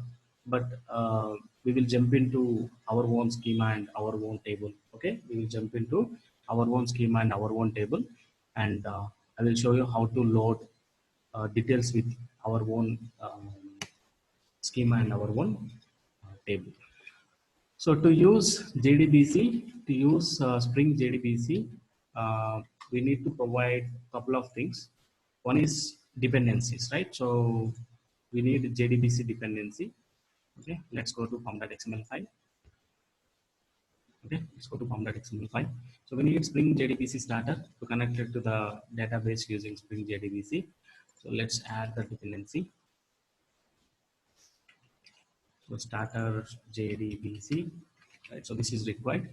we will jump into our own schema and our own table. Okay, we will jump into our own schema and our own table, and I will show you how to load details with our own schema and our own table. So to use JDBC, to use Spring JDBC, we need to provide a couple of things. One is dependencies, right? So we need JDBC dependency. Okay, let's go to pom.xml file. Okay, let's go to pom.xml file. So we need Spring JDBC starter to connect it to the database using Spring JDBC. So let's add the dependency. So starter JDBC, right? So this is required.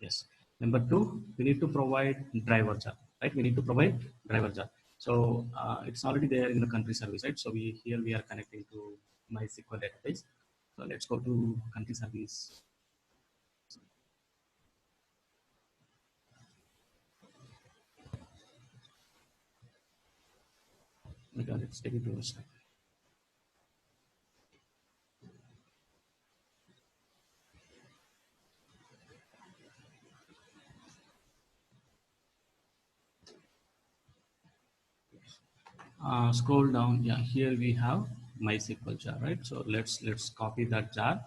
Yes. Number two, we need to provide driver jar, right? We need to provide driver jar. So it's already there in the country service, right? So here we are connecting to MySQL database. So let's go to country service. Because it's taking too much time. Scroll down. Yeah, here we have MySQL jar, right? So let's copy that jar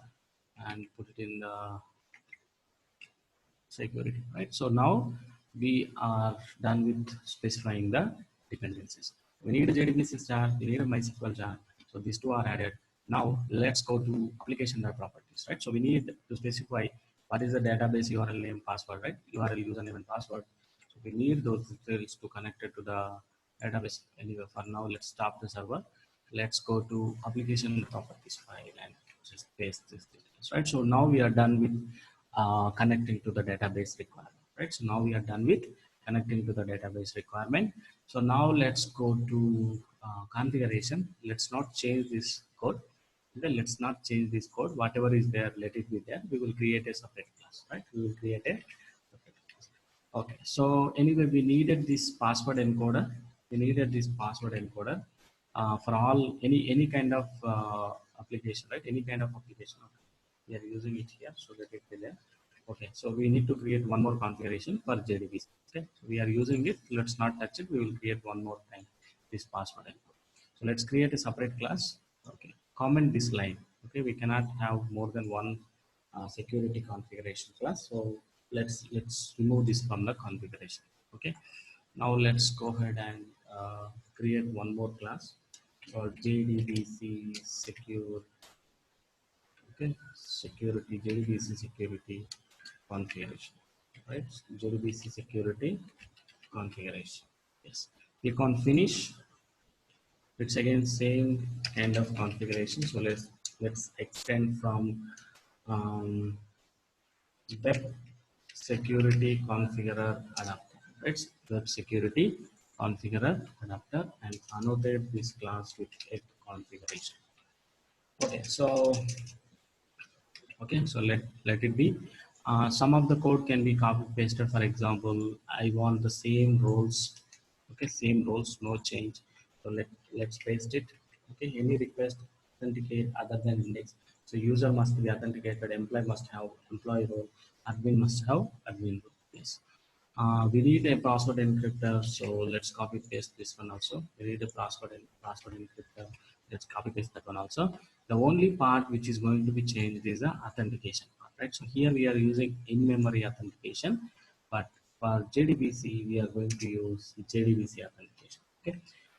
and put it in the security, right? So now we are done with specifying the dependencies. We need a JDBC jar, we need a MySQL jar. So these two are added. Now let's go to application properties, right? So we need to specify what is the database URL name, password, right? URL, username, and password. So we need those details to connect it to the database. Anyway, for now, let's stop the server. Let's go to application properties file and just paste this details, right? So now we are done with connecting to the database requirement, right? So now we are done with connecting to the database requirement. So now let's go to configuration. Let's not change this code. Okay, let's not change this code. Whatever is there, let it be there. We will create a separate class, right? We will create a separate class. Okay, so anyway, we needed this password encoder. We needed this password encoder for all any kind of application, right? Any kind of application. Okay. We are using it here, so that it will there. Okay, so we need to create one more configuration for JDBC. Okay, so we are using it. Let's not touch it. We will create one more time this password encoder. So let's create a separate class. Okay, comment this line. Okay, we cannot have more than one security configuration class. So let's remove this from the configuration. Okay, now let's go ahead and create one more class called JDBC secure. Okay, security, JDBC security configuration, right? JDBC security configuration. Yes, click on finish. It's again same kind of configuration. So let's extend from web security configurer adapter, right? Web security configurer adapter, and annotate this class with a configuration. Okay, so let it be. Some of the code can be copy pasted. For example, I want the same roles. Okay, same roles, no change. So let's paste it. Okay, any request authenticate other than index. So user must be authenticated, employee must have employee role, admin must have admin role. Yes. We need a password encryptor, so let's copy paste this one also. We need a password encryptor. Let's copy paste that one also. The only part which is going to be changed is the authentication part, right? So here we are using in-memory authentication, but for JDBC we are going to use JDBC authentication. Okay,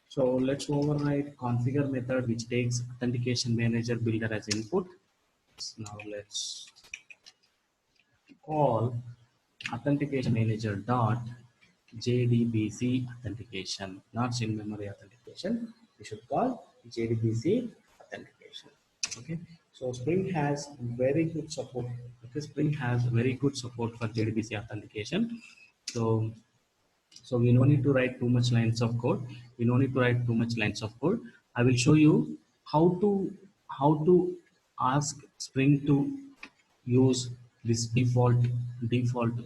so let's override configure method which takes authentication manager builder as input. Now let's call authentication manager dot JDBC authentication, not in memory authentication. We should call JDBC authentication. Okay, so Spring has very good support. Okay, Spring has very good support for JDBC authentication. So we don't need to write too much lines of code. We don't need to write too much lines of code. I will show you how to ask Spring to use this default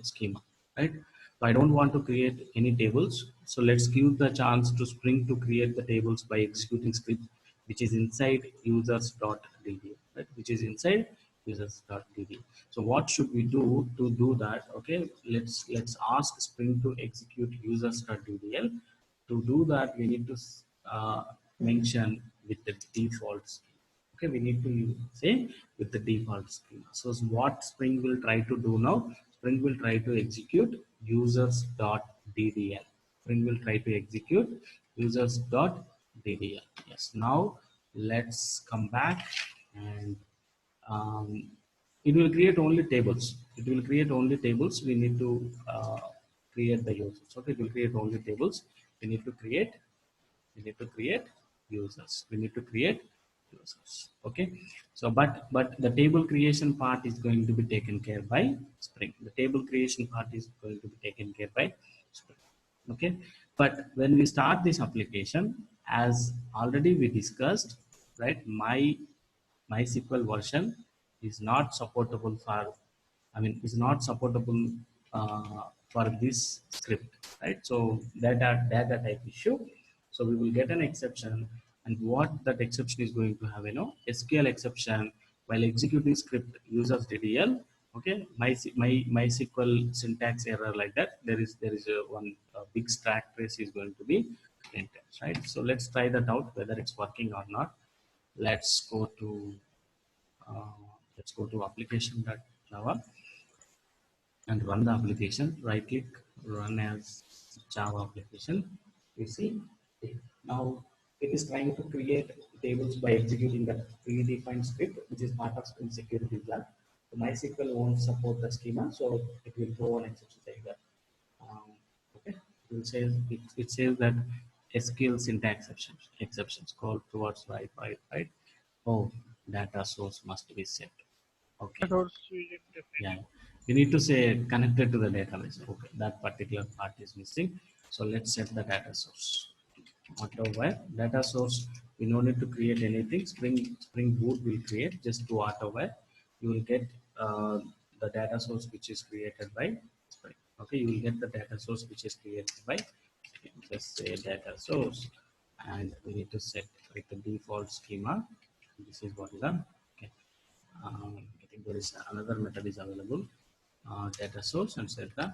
schema, right? So I don't want to create any tables. So let's give the chance to Spring to create the tables by executing script which is inside users.dd, right? Which is inside users.dd. So what should we do to do that? Okay, let's ask Spring to execute users.ddl. To do that, we need to mention with the default schema. Okay, we need to say with the default schema. So what Spring will try to do now, Spring will try to execute users.ddl. Spring will try to execute users.ddl. Yes, now let's come back, and um, it will create only tables. It will create only tables. We need to create the users. Okay, it will create only tables. We need to create users. We need to create users. Okay, so but the table creation part is going to be taken care by Spring. The table creation part is going to be taken care by Spring. Okay, but when we start this application, as already we discussed, right, my MySQL version is not supportable for, is not supportable for this script, right? So data type issue. So we will get an exception, and what that exception is going to have, SQL exception while executing script users DDL. Okay, MySQL syntax error like that. There is a one big stack trace is going to be printed, right? So let's try that out whether it's working or not. Let's go to uh, application.java and run the application. Right click, run as Java application. You see, now it is trying to create tables by executing that predefined script, which is part of Spring Security Plan. So MySQL won't support the schema, so it will throw an exception like that. Okay, it says that SQL syntax exceptions called towards right. Oh, data source must be set. Okay. Yeah, you need to say connected to the database. Okay, that particular part is missing. So let's set the data source. Auto-where data source, we no need to create anything. Spring Boot will create just to auto-where. You will get the data source which is created by Spring. Okay, you will get the data source which is created by, just say data source, and we need to set with the default schema. This is what is the, okay. I think there is another method is available. Data source and set the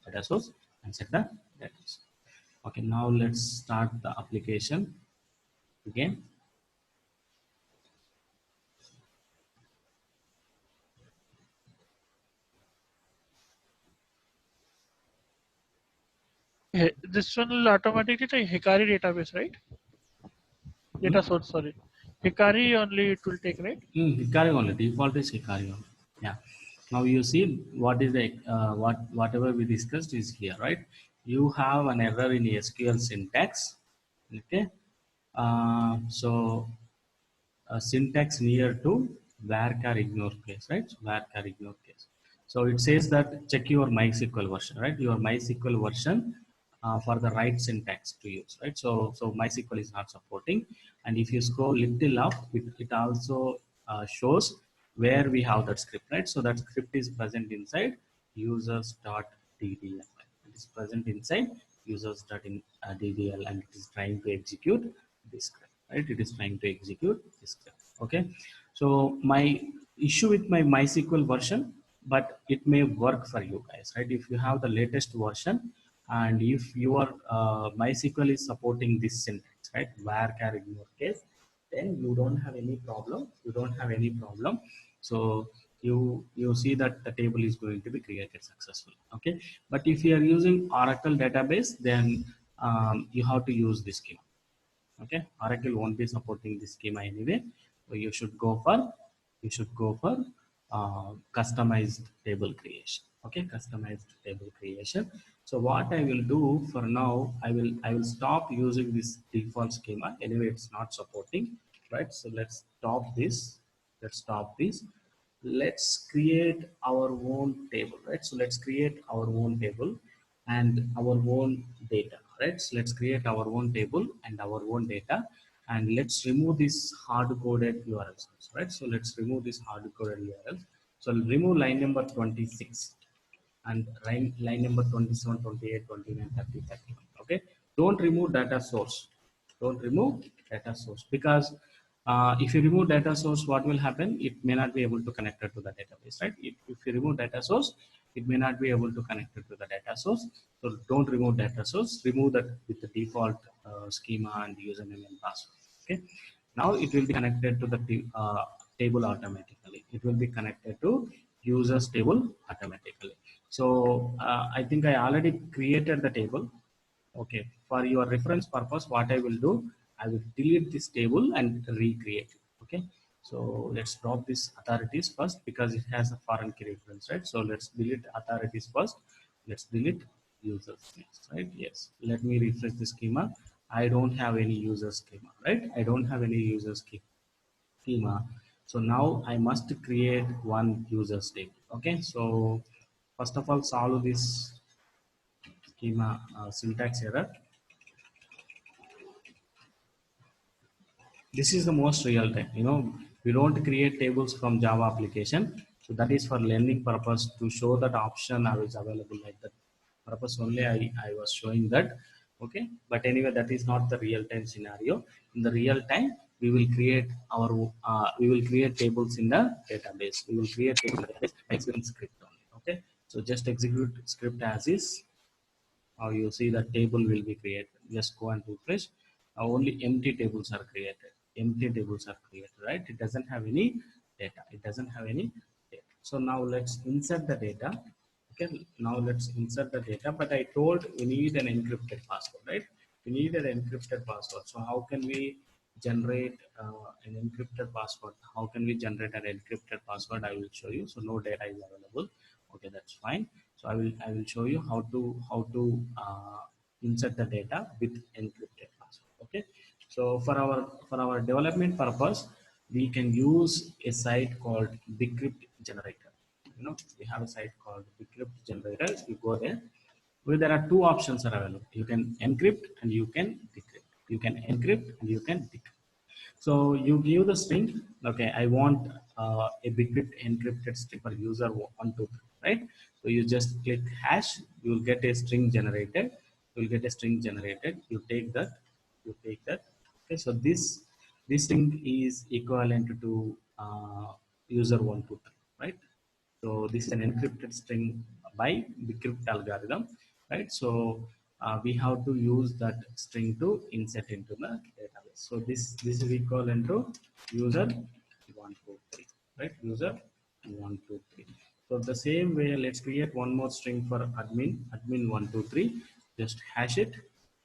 data source and set the data source. Okay, now let's start the application again. This one will automatically take Hikari database, right? Data source, sorry. Hikari only it will take, right? Hikari only, default is Hikari only. Yeah. Now you see what is the whatever we discussed is here, right? You have an error in SQL syntax. Okay. So syntax near to varchar ignore case, right? So varchar ignore case. So it says that check your MySQL version, right? Your MySQL version for the right syntax to use, right? So MySQL is not supporting, and if you scroll little up, it also shows where we have that script, right? So that script is present inside users.ddl. It is present inside users.ddl, and it is trying to execute this script, right? It is trying to execute this script. Okay, so my issue with my MySQL version, but it may work for you guys, right? If you have the latest version, and if your MySQL is supporting this syntax, right, varchar ignore case, then you don't have any problem. You don't have any problem. So you see that the table is going to be created successfully. Okay, but if you are using Oracle database, then you have to use this schema. Okay, Oracle won't be supporting this schema anyway. So you should go for customized table creation. Okay, customized table creation. So what I will do for now, I will stop using this default schema. Anyway, it's not supporting, right? So let's stop this. Let's stop this. Let's create our own table, right? So let's create our own table and our own data, right? So let's create our own table and our own data, and let's remove this hard-coded URLs, right? So let's remove this hard-coded URLs. So I'll remove line number 26 and line number 27, 28, 29, 30, 31. Okay, don't remove data source. Don't remove data source, because if you remove data source, what will happen? It may not be able to connect it to the database, right? If you remove data source, it may not be able to connect it to the data source. So don't remove data source. Remove that with the default schema and username and password. Okay. Now it will be connected to the table automatically. It will be connected to users table automatically. So I think I already created the table. Okay, for your reference purpose, what I will do, I will delete this table and recreate it. Okay, so let's drop this authorities first because it has a foreign key reference, right? So let's delete authorities first. Let's delete users next, right? Yes. Let me refresh the schema. I don't have any user schema, right? I don't have any user schema. So now I must create one user table. Okay, so first of all, solve this schema syntax error. This is the most real time. We don't create tables from Java application. So that is for learning purpose, to show that option is available, like that purpose only I was showing that. Okay, but anyway, that is not the real time scenario. In the real time, we will create tables in the database. We will create tables in the database by executing script only. Okay, so just execute script as is. Now you see the table will be created. Just go and refresh. Now only empty tables are created. Empty tables are created, right? It doesn't have any data. It doesn't have any data. So now let's insert the data. Okay, now let's insert the data. But I told we need an encrypted password, right? We need an encrypted password. So how can we generate an encrypted password? How can we generate an encrypted password? I will show you. So no data is available. Okay, that's fine. So I will show you how to insert the data with encrypted password. Okay, so for our development purpose, we can use a site called Bcrypt Generator. We have a site called Bcrypt Generator. You go there. Well, there are two options are available. You can encrypt and you can decrypt. You can encrypt and you can decrypt. So you give the string. Okay, I want a Bcrypt encrypted string for user 123, right? So you just click hash. You will get a string generated. You will get a string generated. You take that. You take that. Okay, so this string is equivalent to user 123, right? So this is an encrypted string by Bcrypt algorithm, right? So we have to use that string to insert into the database. So this is equivalent to user 123, right? User 123. So the same way, let's create one more string for admin 123. Just hash it.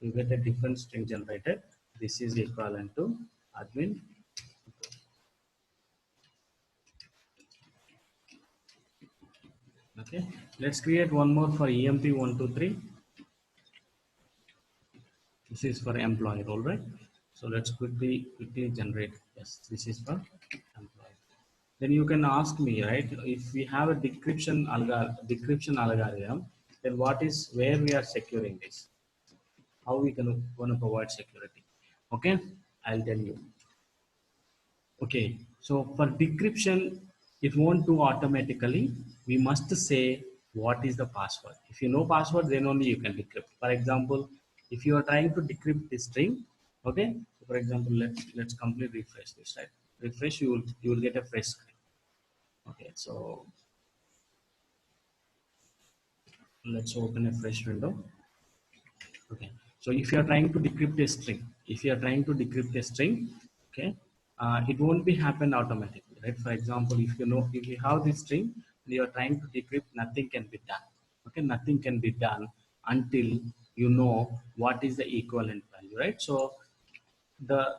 You get a different string generated. This is equivalent to admin. Okay, let's create one more for EMP123. This is for employee role, right? So let's quickly generate. Yes, this is for employee. Then you can ask me, right? If we have a decryption algorithm, then where we are securing this? How we can going to provide security? Okay, I'll tell you. Okay, so for decryption, it won't do automatically. We must say what is the password. If you know password, then only you can decrypt. For example, if you are trying to decrypt this string, okay. So for example, let's completely refresh this, right? Refresh, you will get a fresh screen. Okay, so let's open a fresh window. Okay, so if you are trying to decrypt a string, okay, it won't be happen automatically, right? For example, if you have this string and you are trying to decrypt, nothing can be done. Okay, nothing can be done until you know what is the equivalent value, right? So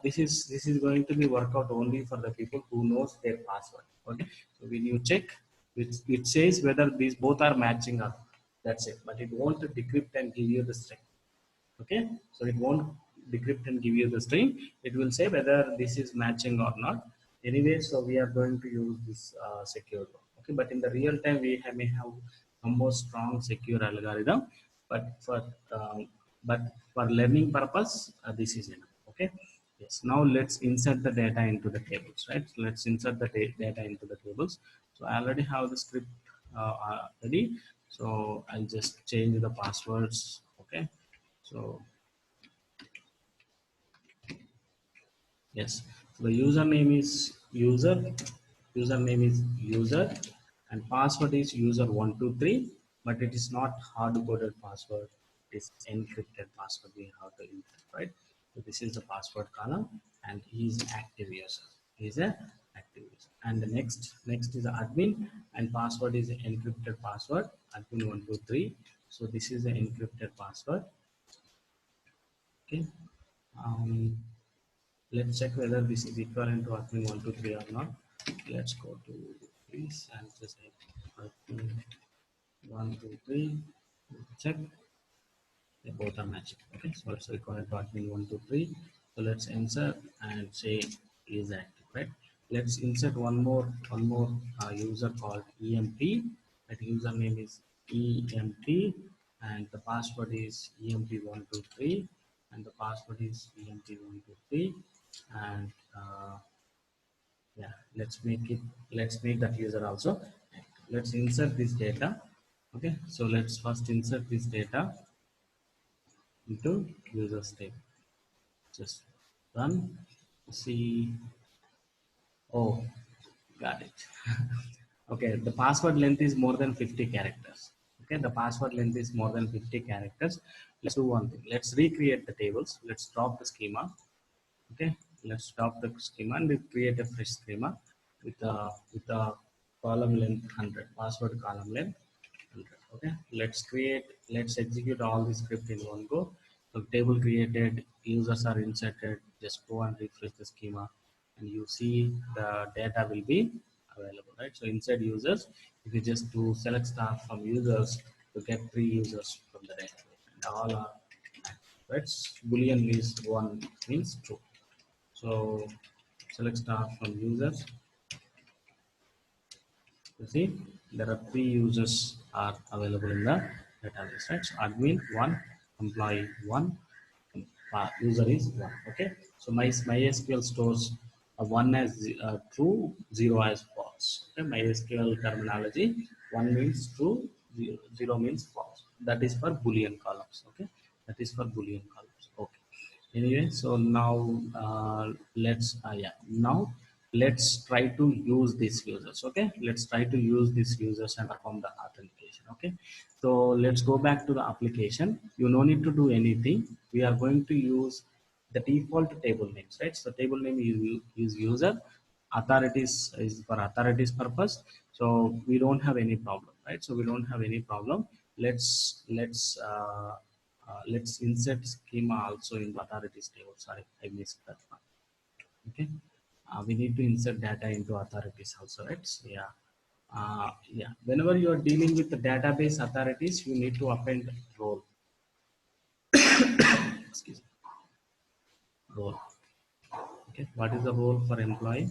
this is going to be work out only for the people who knows their password. Okay, so when you check, it says whether these both are matching or not. That's it, but it won't decrypt and give you the string. Okay, so it won't decrypt and give you the string. It will say whether this is matching or not. Anyway, so we are going to use this secure one. Okay, but in the real time may have a more strong secure algorithm, but um, for learning purpose, this is enough. Okay, yes, now let's insert the data into the tables, right? So let's insert the data into the tables. So I already have the script ready, so I'll just change the passwords. Okay, so yes, so the username is user, and password is user123, but it is not hard coded password. It's encrypted password we have to enter, right? So this is the password column, and he is active user. He is a active user. And the next is the admin, and password is encrypted password admin 123. So this is the encrypted password. Okay. Um, let's check whether this is equivalent to admin 123 or not. Let's go to this and just say admin 123. Check. They both are matching. Okay, so let's record admin 123. So let's insert and say is active, right? Let's insert one more user called EMT. That username is EMT, and the password is EMT123, and the password is EMT123, and yeah, let's make that user also active. Let's insert this data. Okay, so let's first insert this data into users table. Just run. See. Oh, got it. Okay, the password length is more than 50 characters. Okay, the password length is more than 50 characters. Let's do one thing. Let's recreate the tables. Let's drop the schema. Okay, let's drop the schema and we create a fresh schema with a column length 100, password column length 100. Okay, let's execute all the script in one go. So table created, users are inserted. Just go and refresh the schema, and you see the data will be available, right? So inside users, if you just do select star from users, you get 3 users from the data, and all are active, right? Boolean is one means true. So select star from users. You see there are 3 users are available in the database, right? So admin 1, employee 1, user is 1. Okay, so MySQL stores 1 as true, 0 as false. Okay, MySQL terminology, 1 means true, 0 means false. That is for Boolean columns. Okay, that is for Boolean columns. Okay. Anyway, so now now let's try to use these users. Okay, let's try to use these users and perform the authentication. Okay, so let's go back to the application. You no need to do anything. We are going to use the default table names, right? So table name is user, authorities is for authorities purpose. So we don't have any problem, right? So we don't have any problem. Let's insert schema also in the authorities table. Sorry, I missed that one. Okay, we need to insert data into authorities also, right? So, yeah. Yeah. Whenever you are dealing with the database authorities, you need to append role. Excuse me. Role. Okay. What is the role for employee?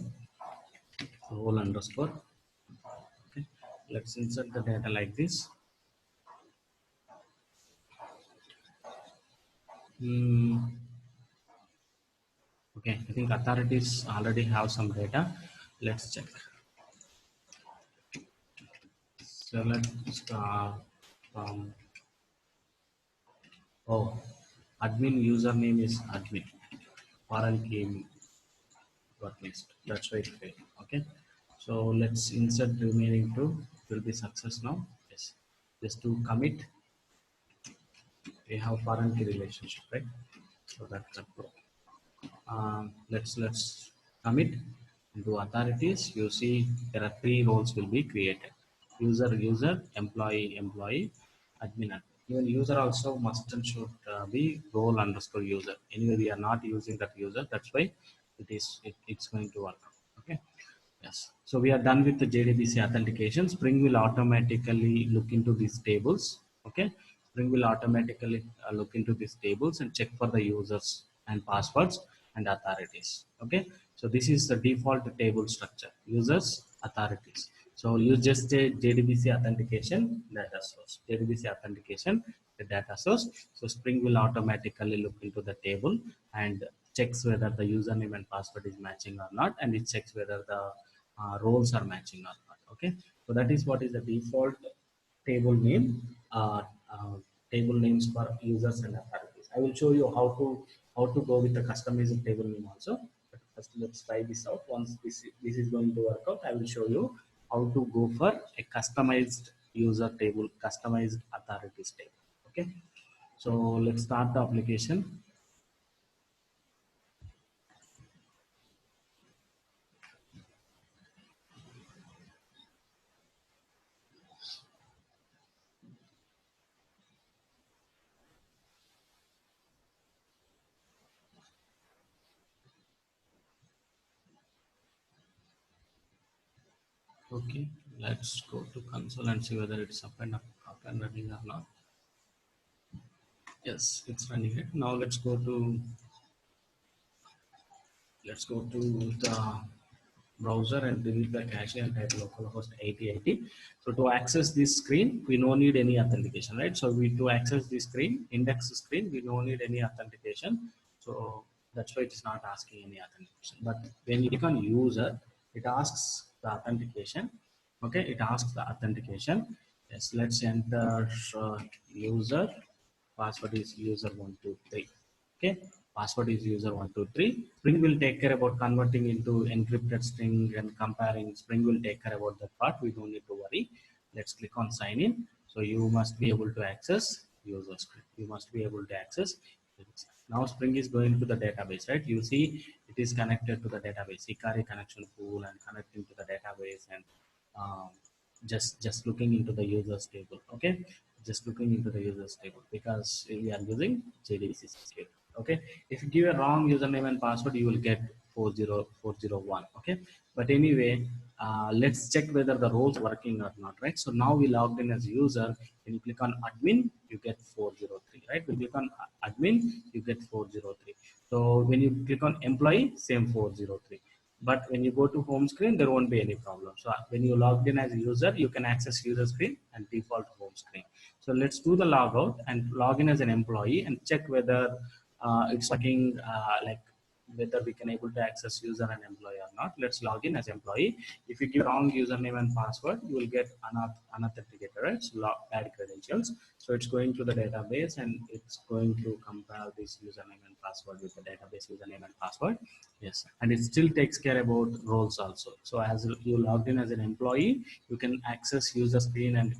Role underscore. Okay. Let's insert the data like this. Okay, I think authorities already have some data. Let's check. Select star from admin username is admin. Foreign key got missed. That's why it failed. Okay, so let's insert remaining two. It will be success now. Yes, just to commit. We have foreign key relationship, right? So that's a pro. Let's commit into authorities. You see there are 3 roles will be created: user, employee, admin. Even user also must and should be role underscore user. Anyway, we are not using that user. That's why it's going to work. Okay. Yes. So we are done with the JDBC authentication. Spring will automatically look into these tables. Okay. Spring will automatically look into these tables and check for the users and passwords and authorities. Okay. So this is the default table structure: users, authorities. So you just say JDBC authentication data source. JDBC authentication the data source. So Spring will automatically look into the table and checks whether the username and password is matching or not, and it checks whether the roles are matching or not. Okay, so that is what is the default table name, table names for users and authorities. I will show you how to go with the customized table name also. But first, let's try this out. Once this is going to work out, I will show you how to go for a customized user table, customized authorities table. Okay, so let's start the application. Okay, let's go to console and see whether it's up and running or not. Yes, it's running it. Now let's go to the browser and delete the cache and type localhost 8080. So to access this screen, we no need any authentication, right? So to access this screen, index screen, we don't need any authentication. So that's why it's not asking any authentication. But when you click on user, it asks the authentication. Okay, it asks the authentication. Yes, let's enter user. Password is user123. Okay, password is user123. Spring will take care about converting into encrypted string and comparing. Spring will take care about that part. We don't need to worry. Let's click on sign in. So you must be able to access user screen. You must be able to access. Now Spring is going to the database, right? You see it is connected to the database, Hikari connection pool, and connecting to the database, and um, just looking into the users table. Okay, just looking into the users table because we are using JDBC security. Okay, if you give a wrong username and password, you will get 40401. Okay, but anyway, let's check whether the roles working or not, right? So now we logged in as user. When you click on admin, you get 403, right? When you click on admin, you get 403. So when you click on employee, same 403. But when you go to home screen, there won't be any problem. So when you logged in as a user, you can access user screen and default home screen. So let's do the logout and log in as an employee and check whether it's working, like whether we can able to access user and employee or not. Let's log in as employee. If you give wrong username and password, you will get unauthenticated, right? So bad credentials. So it's going to the database and it's going to compare this username and password with the database username and password. Yes, and it still takes care about roles also. So as you logged in as an employee, you can access user screen and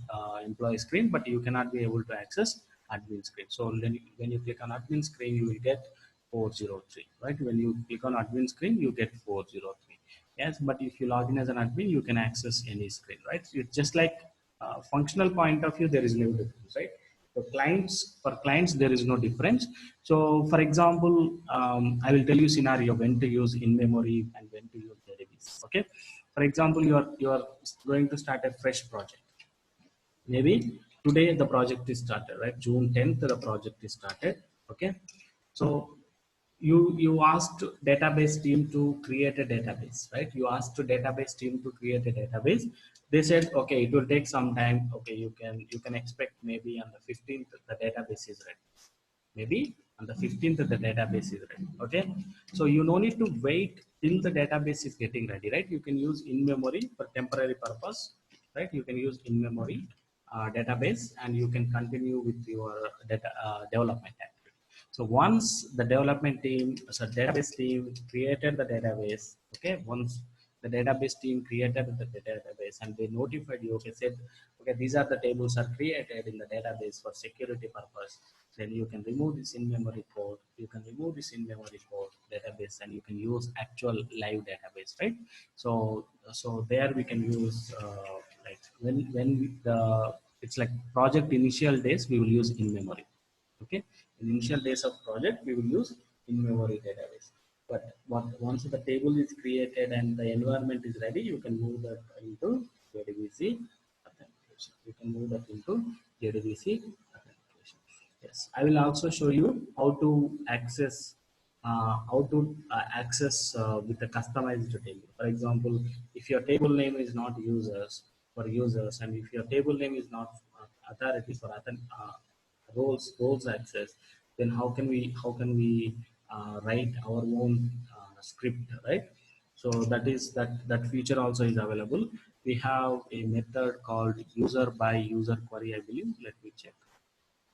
employee screen, but you cannot be able to access admin screen. So when you click on admin screen, you will get 403, right? When you click on admin screen, you get 403. Yes, but if you log in as an admin, you can access any screen, right? It's just like functional point of view, there is no difference, right? So for clients, there is no difference. So for example, I will tell you scenario when to use in-memory and when to use database. Okay. For example, you are going to start a fresh project. Maybe today the project is started, right? June 10th the project is started. Okay, so you asked database team to create a database, right? You asked database team to create a database. They said okay, it will take some time. Okay, you can expect maybe on the 15th the database is ready. Maybe on the 15th the database is ready. Okay, so you no need to wait till the database is getting ready, right? You can use in memory for temporary purpose, right? You can use in memory database and you can continue with your data development activity. So once the development team, so database team created the database, okay, once the database team created the database and they notified you, okay, said okay, these are the tables are created in the database for security purpose, then you can remove this in-memory code. You can remove this in-memory code database and you can use actual live database, right? So there we can use like when it's like project initial days, we will use in-memory. Okay, in initial days of project, we will use in-memory database. But once the table is created and the environment is ready, you can move that into JDBC authentication. You can move that into JDBC authentication. Yes, I will also show you how to access with the customized table. For example, if your table name is not users, and if your table name is not authority for roles access, then how can we write our own script, right? So that feature also is available. We have a method called user by user query, I believe. Let me check.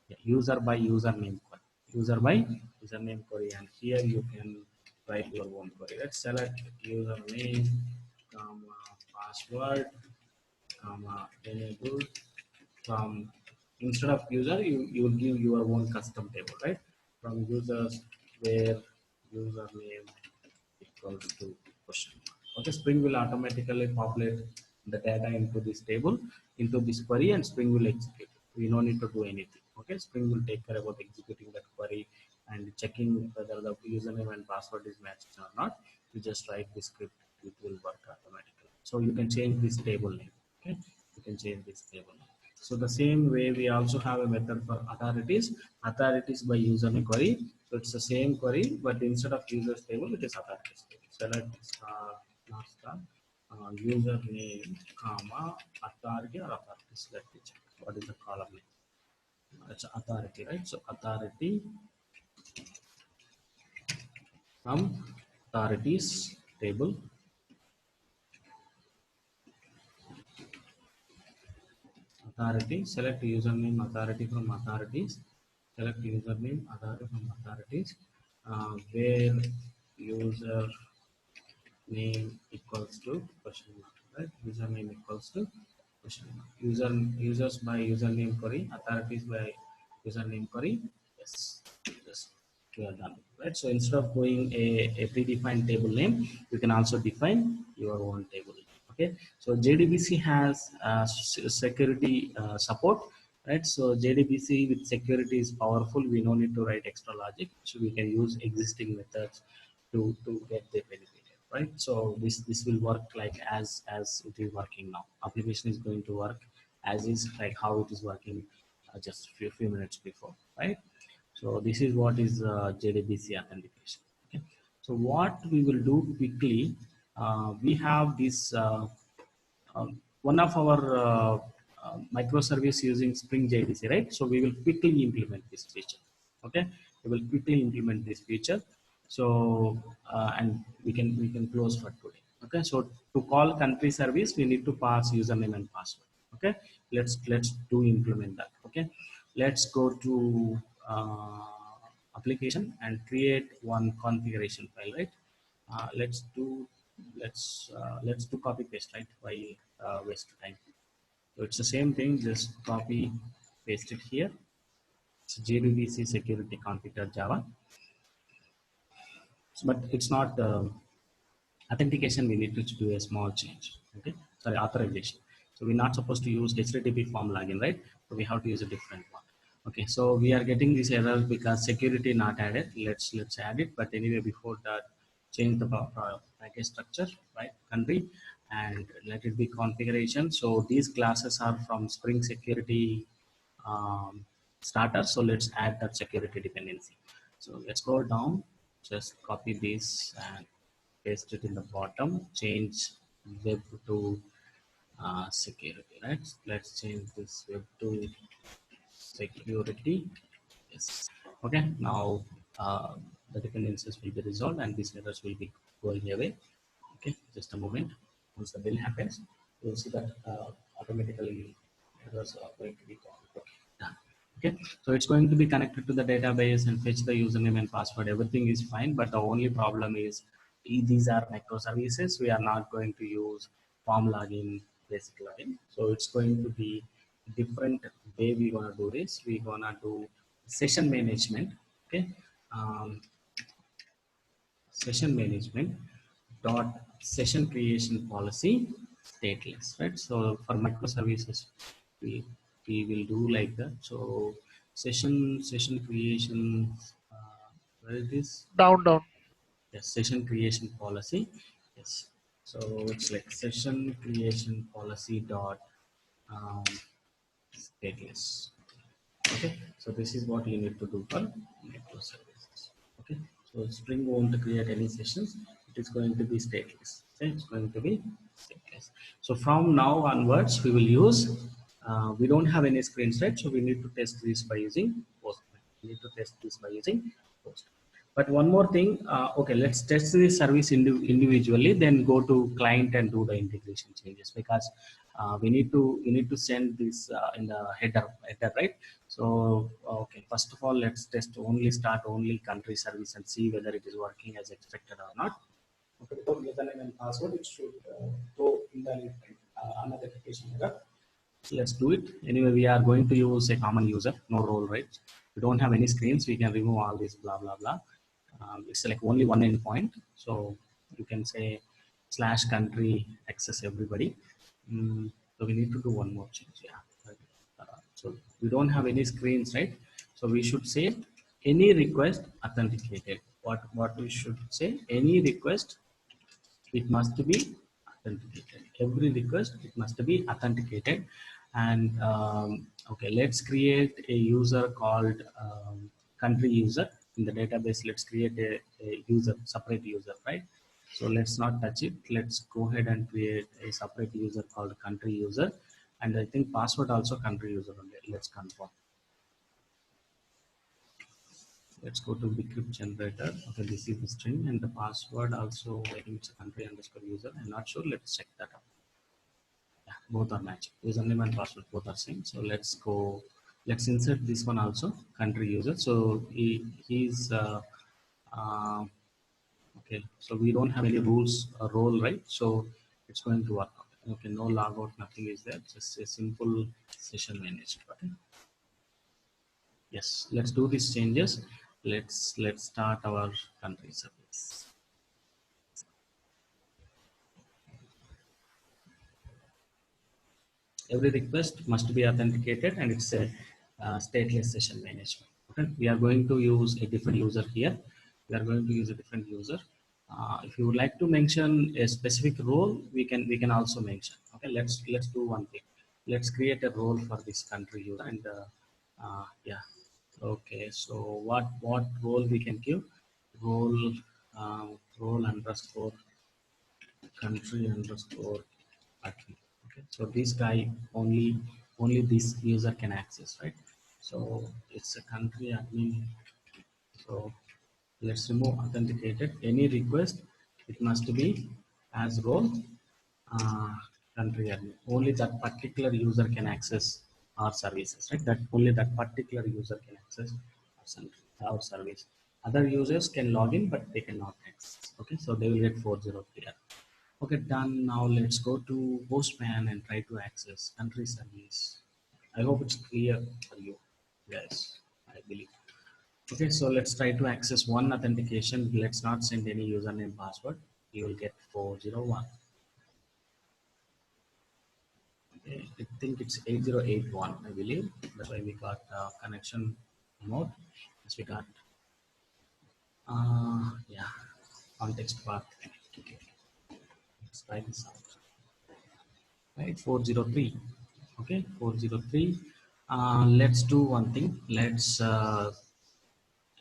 Yeah, user by username query. User by username query, and here you can write your own query. Let's select username, password, enable. From instead of user, you will give your own custom table, right? From users, where username equals to question mark. Okay, Spring will automatically populate the data into this table, into this query, and Spring will execute. We no need to do anything. Okay, Spring will take care about executing that query and checking whether the username and password is matched or not. You just write the script it will work automatically. So you can change this table name. Okay, you can change this table name. So the same way we also have a method for authorities by username query. So it's the same query, but instead of users table, it is authorities table. Select not star, username, comma, authority or authorities. Let me check. What is the column name? It's authority, right? So authority from authorities table. Authority, select username authority from authorities. Select username authority from authorities. Where user name equals to question mark, right? Username equals to question mark. Users by username query, authorities by username query. Yes, yes, we are done, right? So instead of going a predefined table name, you can also define your own table name. Okay, so JDBC has security support, right? So JDBC with security is powerful. We no need to write extra logic, so we can use existing methods to get the benefit, right? So this will work like as it is working now. Application is going to work as is, like how it is working just few minutes before, right? So this is what is JDBC authentication. Okay. So what we will do quickly, we have this one of our microservice using Spring JDC, right? So we will quickly implement this feature. Okay, we will quickly implement this feature. So and we can close for today. Okay, so to call country service, we need to pass username and password. Okay, let's do implement that. Okay, let's go to application and create one configuration file, right? Let's do copy paste, right? Why waste time? So it's the same thing, just copy paste it here. It's JDBC security config.java, but it's not authentication. We need to do a small change. Okay, sorry, authorization. So we're not supposed to use HTTP form login, right? So we have to use a different one. Okay, so we are getting this error because security not added. Let's add it. But anyway, before that, change the package structure, right? Country, and let it be configuration. So these classes are from Spring Security starter. So let's add that security dependency. So let's go down. Just copy this and paste it in the bottom. Change web to security, right? Let's change this web to security. Yes. Okay. Now the dependencies will be resolved and these errors will be going away. Okay. Just a moment. Once the bill happens, you'll see that automatically errors are going to be gone. Okay. Done. Okay. So it's going to be connected to the database and fetch the username and password. Everything is fine, but the only problem is these are microservices. We are not going to use form login, basic login. So it's going to be different way we're gonna do this. We're gonna do session management. Okay, session management dot session creation policy stateless, right? So for microservices, we will do like that. So session creation, where it is? Down. Yes, session creation policy. Yes, so it's like session creation policy dot stateless. Okay, so this is what you need to do for microservices. Okay, so Spring won't create any sessions. It is going to be stateless. Okay, it's going to be stateless. So from now onwards, we will use. We don't have any screens, right? So we need to test this by using Postman. We need to test this by using Postman. But one more thing, okay, let's test this service individually, then go to client and do the integration changes, because we need to send this in the header, right? So okay, first of all, let's start only country service and see whether it is working as expected or not. Okay, without username and password, it should go invalid unauthentication error. Let's do it. Anyway, we are going to use a common user, no role, right? We don't have any screens. We can remove all this blah blah blah. It's like only one endpoint, so you can say /country access everybody. So we need to do one more change. Yeah. So we don't have any screens, right? So we should say any request authenticated. What we should say? Any request it must be authenticated. Every request, it must be authenticated. And okay, let's create a user called country user in the database. Let's create a user, separate user, right? So let's not touch it. Let's go ahead and create a separate user called country user. And I think password also country user only. Let's confirm. Let's go to bcrypt generator. Okay, this is the string, and the password also, I think it's a country underscore user. I'm not sure. Let's check that out. Yeah, both are matching. Username and password both are same. So let's go. Let's insert this one also, country user. So he's uh, okay. So we don't have any rules role, right? So it's going to work out. Okay, no logout, nothing is there. Just a simple session manager. Okay. Yes, let's do these changes. Let's start our country service. Every request must be authenticated, and it's a stateless session management. Okay, we are going to use a different user here. We are going to use a different user. If you would like to mention a specific role, we can also mention. Okay, let's do one thing. Let's create a role for this country user, and yeah. Okay, so what role we can give? Role role underscore country underscore admin. Okay, so this guy only this user can access, right? So it's a country admin. So let's remove authenticated. Any request, it must be as role uh, country admin. Only that particular user can access our services, right? That only that particular user can access our service. Other users can log in, but they cannot access. Okay, so they will get 403. Okay, done. Now let's go to Postman and try to access country service. I hope it's clear for you. Yes, I believe. Okay, so let's try to access one authentication. Let's not send any username password. You will get 401. Okay, I think it's 8081, I believe. That's why we got connection mode. Yes, we got yeah, context path. Okay, let's try this out. Right, 403. Okay, 403. Let's do one thing. Let's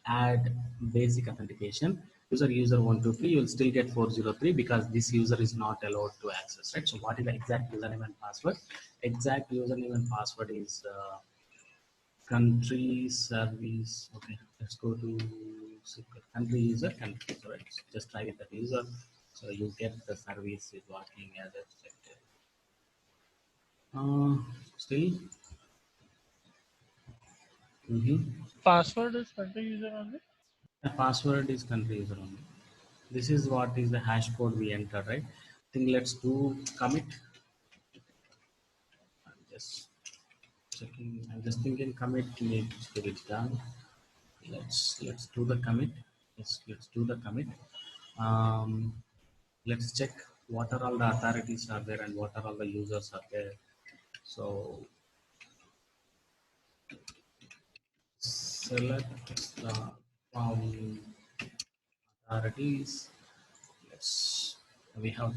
add basic authentication. User 123, you will still get 403 because this user is not allowed to access, right? So what is the exact username and password? Exact username and password is country service. Okay, let's go to country user country. So let's just try with the user. So you get the service is working as expected. Still. Password is country user only. The password is country user only. This is what is the hash code we enter, right? I think let's do commit. I'm just checking. I'm just thinking commit needs to be done. Let's do the commit. Yes, let's do the commit. Let's check what are all the authorities are there and what are all the users are there. So select the authorities. We have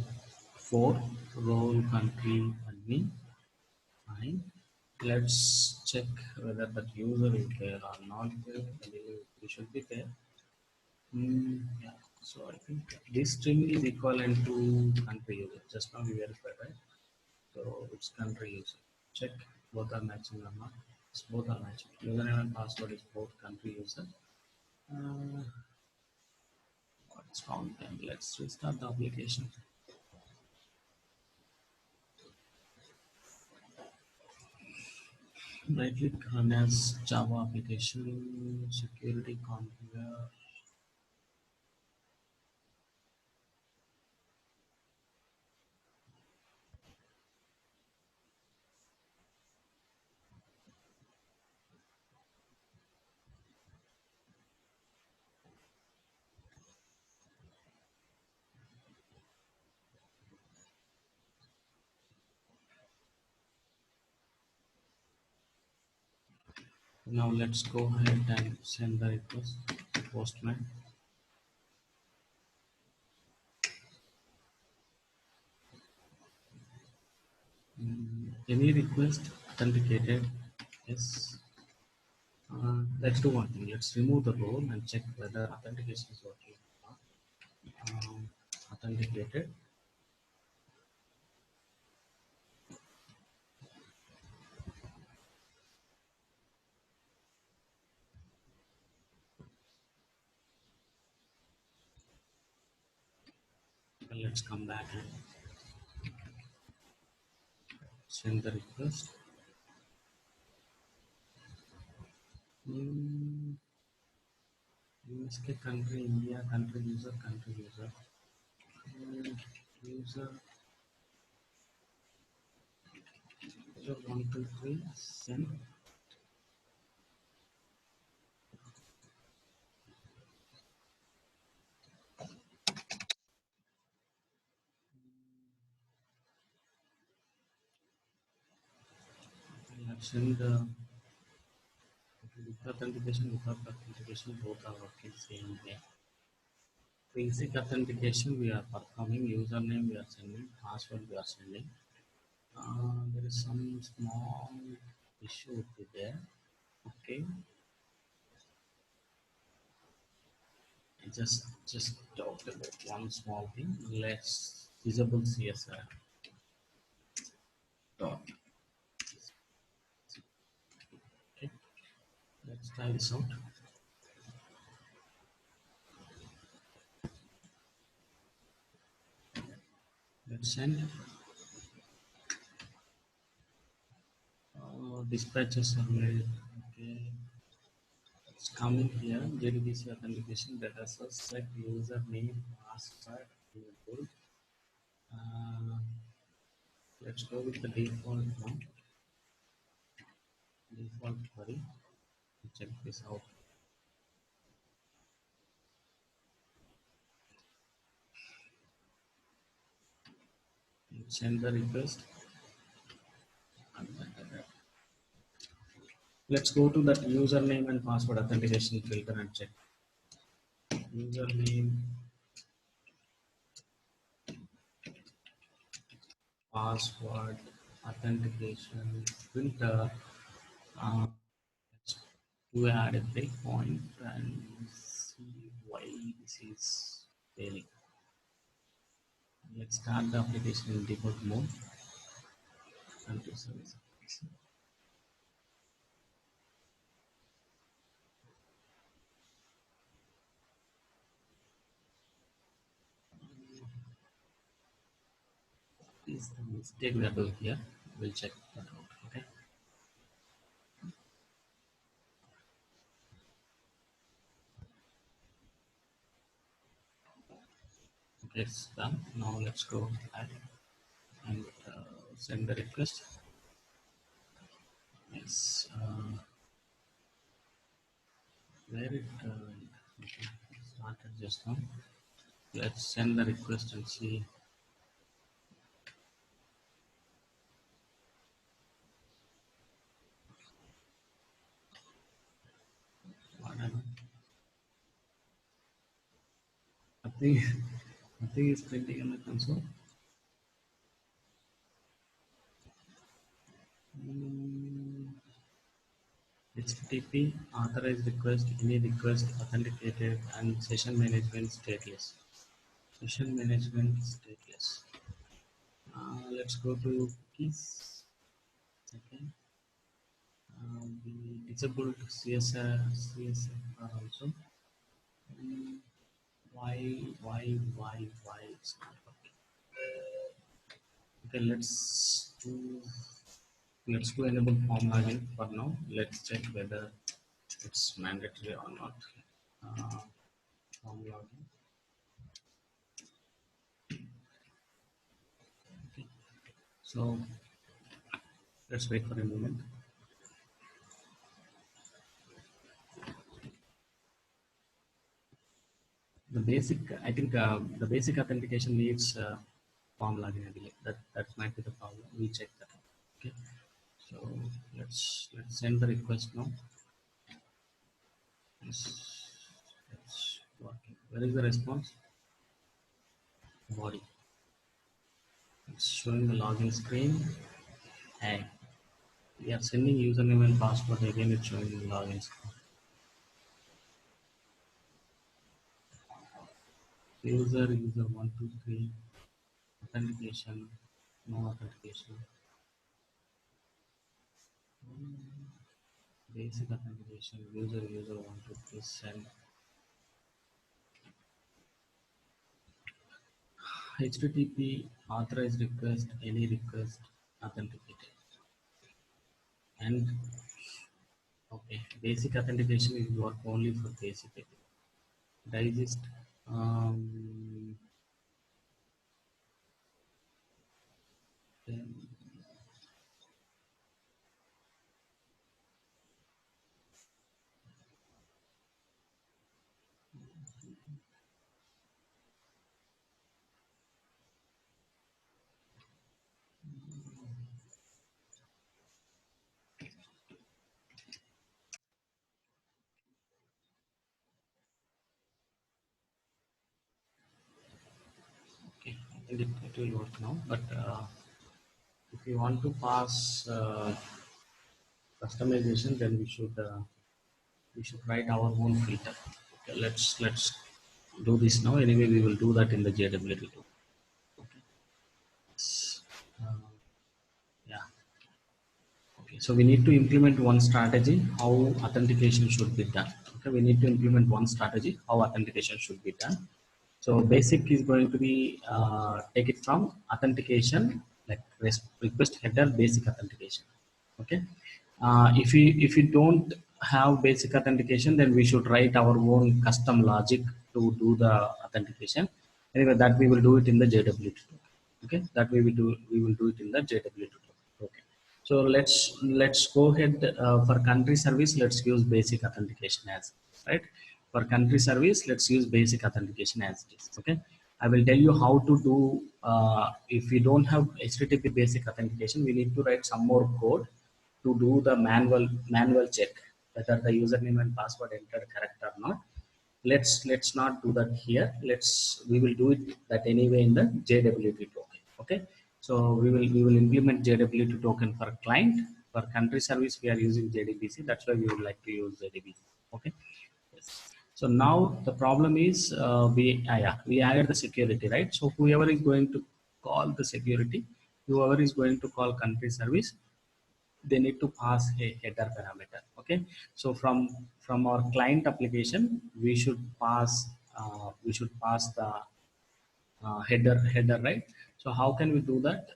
4 role country admin. Fine. Let's check whether that user is there or not there. We should be there. Yeah. So I think this string is equivalent to country user. Just now we verified, right? So it's country user. Check both are matching or not. It's both are matching. Username and password is both country user. What's wrong then? Let's restart the application. Right click on as Java application security configure. Now let's go ahead and send the request to Postman. Any request authenticated. Yes. Let's do one thing. Let's remove the role and check whether authentication is working or not. Authenticated. Let's come back and send the request. MSK country, India, country user, country user. User 123 send. Let's send the with authentication, without authentication, both are working same way. Basic authentication we are performing, username we are sending, password we are sending. There is some small issue would be there. Okay, just talk about one small thing. Let's disable CSR dot. Okay, let's try this out. Let's send. Dispatches are made. Okay, it's coming here. JDBC authentication data source set username password enable. Let's go with the default one. Default query. Check this out. Send the request. Let's go to that username and password authentication filter and check. Username, password, authentication filter. Let's do add a breakpoint and see why this is failing. Let's start the application in default mode. Country service. Is the mistake we are doing here. We'll check that out. Okay. Okay, it's done. Now let's go ahead and send the request. Yes. Where it okay, started just now. Let's send the request and see. Whatever. Nothing, nothing is printing in the console. HTTP authorized request, any request authenticated, and session management stateless. Session management stateless. Let's go to cookies. Okay. We disabled CSR also. Why it's not working? Okay, let's do enable form login for now. Let's check whether it's mandatory or not. Form login. Okay. So let's wait for a moment. The basic, I think, the basic authentication needs form login. I believe that might be the problem. We check that out. Okay. So let's send the request now. It's working. Where is the response? Body. It's showing the login screen. Hey, we are sending username and password again. It's showing login. User 123 authentication, no authentication. Basic authentication, user 123 send. HTTP authorized request, any request authenticated. And okay, basic authentication is work only for basic. Digest. Um, then, okay, I think it will work now. But if you want to pass customization, then we should write our own filter. Okay, let's do this now. Anyway, we will do that in the JWT too. Okay. Uh, yeah. Okay. So we need to implement one strategy how authentication should be done. Okay. We need to implement one strategy how authentication should be done. So basic is going to be take it from authentication like request header basic authentication. Okay. If you don't have basic authentication, then we should write our own custom logic to do the authentication. Anyway, that we will do it in the JWT. Okay, that we will do it in the JWT. Okay. So let's go ahead for country service. Let's use basic authentication as right. For country service, let's use basic authentication as it is. Okay. I will tell you how to do. If we don't have HTTP basic authentication, we need to write some more code to do the manual check whether the username and password entered correct or not. Let's not do that here. We will do it that anyway in the JWT token. Okay. So we will implement JWT token for client. For country service we are using JDBC. That's why we would like to use JDBC. Okay. Yes. So now the problem is we added the security, right? So whoever is going to call the security, whoever is going to call country service, they need to pass a header parameter. Okay. So from our client application we should pass the header, right? So how can we do that?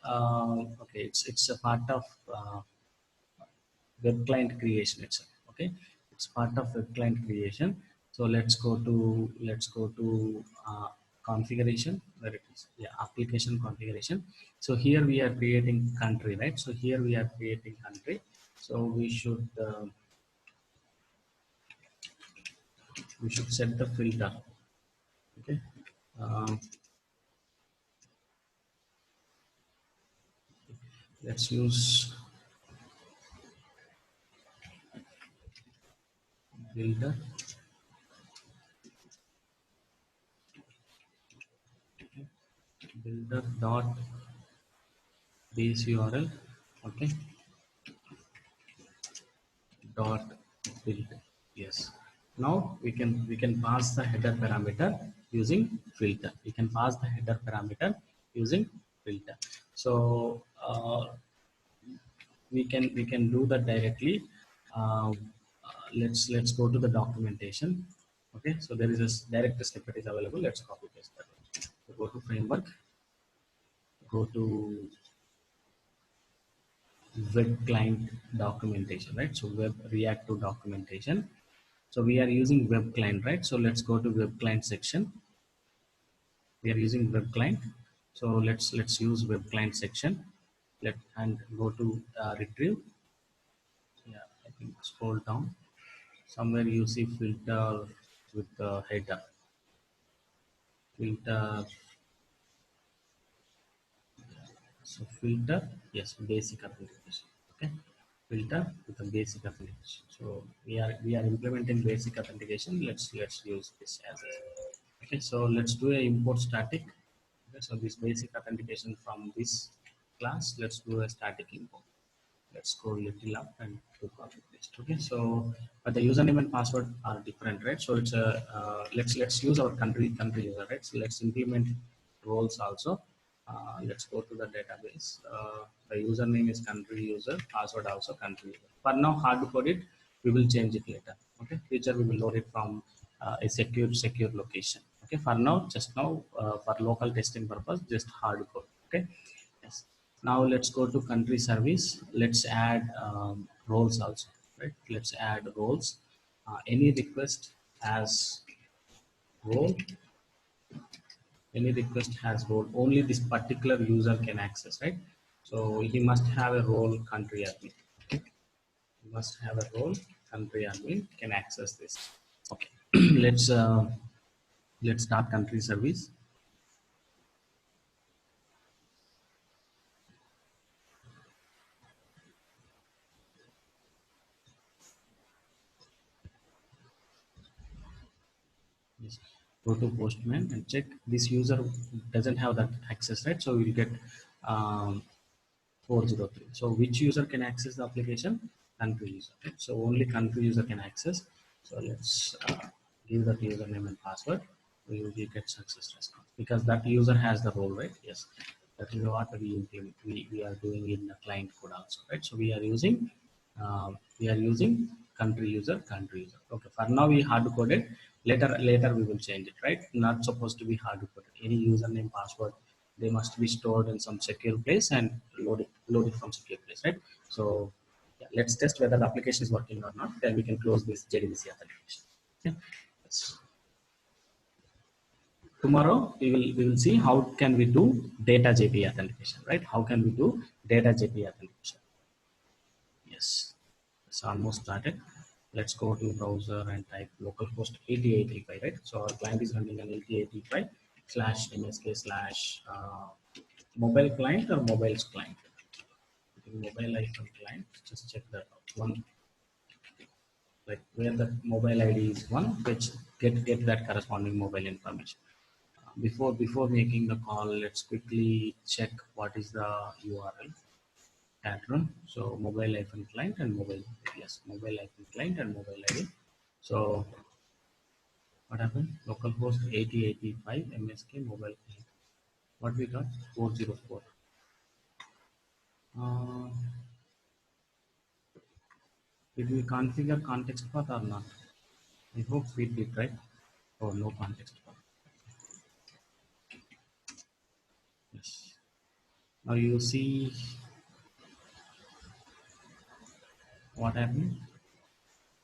Okay, it's a part of web client creation itself. Okay, it's part of web client creation. So let's go to configuration, where it is, yeah, application configuration. So here we are creating country, right? So here we are creating country. So we should set the filter. Okay. um, let's use filter builder dot base URL. Okay, dot build. Yes. Now we can pass the header parameter using filter. We can pass the header parameter using filter. So we can do that directly. Uh, let's go to the documentation. Okay, so there is a direct snippet is available. Let's copy paste that. So go to framework, go to web client documentation, right? So web react to documentation. So we are using web client, right? So let's go to web client section. We are using web client. So let's use web client section. And go to retrieve. Yeah, I think scroll down. Somewhere you see filter with the header. Filter. So filter, yes, basic authentication. Okay, filter with the basic authentication. So we are implementing basic authentication. Let's use this as a, okay. So let's do a import static. Okay, so this basic authentication from this class, let's do a static import. Let's scroll little up and do copy paste. Okay, so but the username and password are different, right? So it's a let's use our country user, right? So let's implement roles also. Let's go to the database. The username is country user, password also country user. For now, hard code it. We will change it later. Okay, future we will load it from a secure location. Okay, for now, just now for local testing purpose, just hard code. Okay, yes. Now let's go to country service. Let's add roles also, right? Let's add roles. Any request has role. Any request has role. Only this particular user can access, right? So he must have a role country admin. Okay. He must have a role country admin can access this. Okay. Let's start country service. Yes. Go to Postman and check this user doesn't have that access, right? So we'll get 403. So which user can access the application? Country user, right? So only country user can access. So let's give that username and password. We will get success response because that user has the role, right? Yes, that is what we implement. We are doing in the client code also, right? So we are using country user. Okay, for now we hard coded. Later we will change it, right? Not supposed to be hard coded. Any username, password, they must be stored in some secure place and load it from secure place, right? So yeah, let's test whether the application is working or not. Then we can close this JDBC authentication. Okay. Yes. Tomorrow we will see how can we do data JP authentication, right? How can we do data JP authentication? Yes, it's almost started. Let's go to browser and type localhost 8085, right? So our client is running an 8085 slash msk slash mobile client or mobiles client. Mobile icon client, just check that out. One, like where the mobile ID is one, which get that corresponding mobile information. Before making the call, let's quickly check what is the URL pattern. So mobile iPhone client and mobile, yes, mobile iPhone client and mobile ID. So what happened? Localhost 8085 MSK mobile client. What we got? 404. Uh, did we configure context path or not? I hope we did, right? Oh, no context path. Yes. Now you see what happened?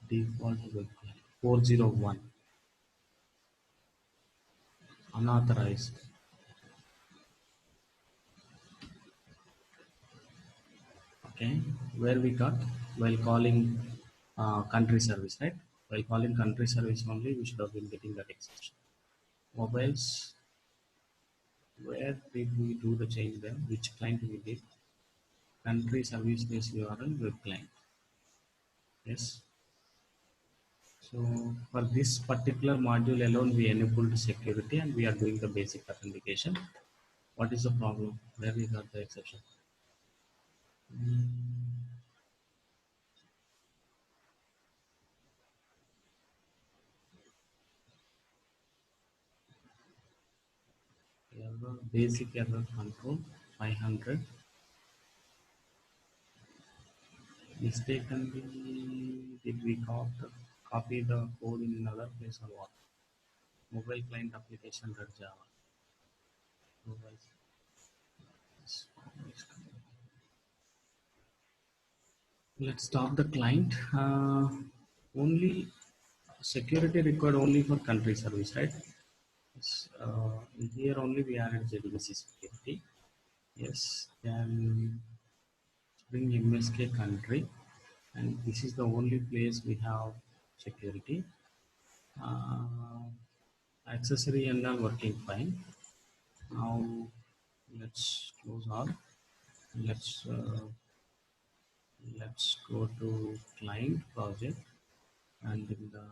Default web client 401 unauthorized. Okay, where we got while calling country service, right? While calling country service only, we should have been getting that exception. Mobiles, where did we do the change there? Which client we did? Country service based URL web client. Yes. So for this particular module alone, we enabled security and we are doing the basic authentication. What is the problem? Where we got the exception? Error, basic error control 500. Mistakenly, did we copy the code in another place or what? Mobile client application Java. Mobile. Let's stop the client. Only security required only for country service, right? Yes, in here only we added JDBC security. Yes, then Spring MSK country, and this is the only place we have security. Accessory and all working fine. Now let's close all. Let's let's go to client project, and in the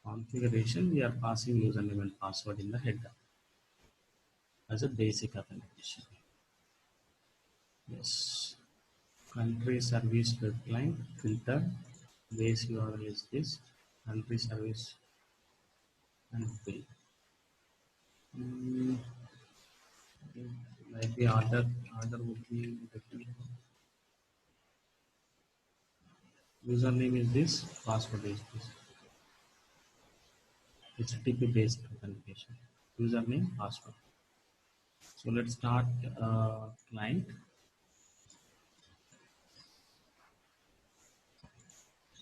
configuration we are passing username and password in the header as a basic authentication. Yes, country service client filter base URL is this country service and fill. Mm, maybe order would be different. Username is this, password is this. HTTP based authentication. Username, password. So let's start client.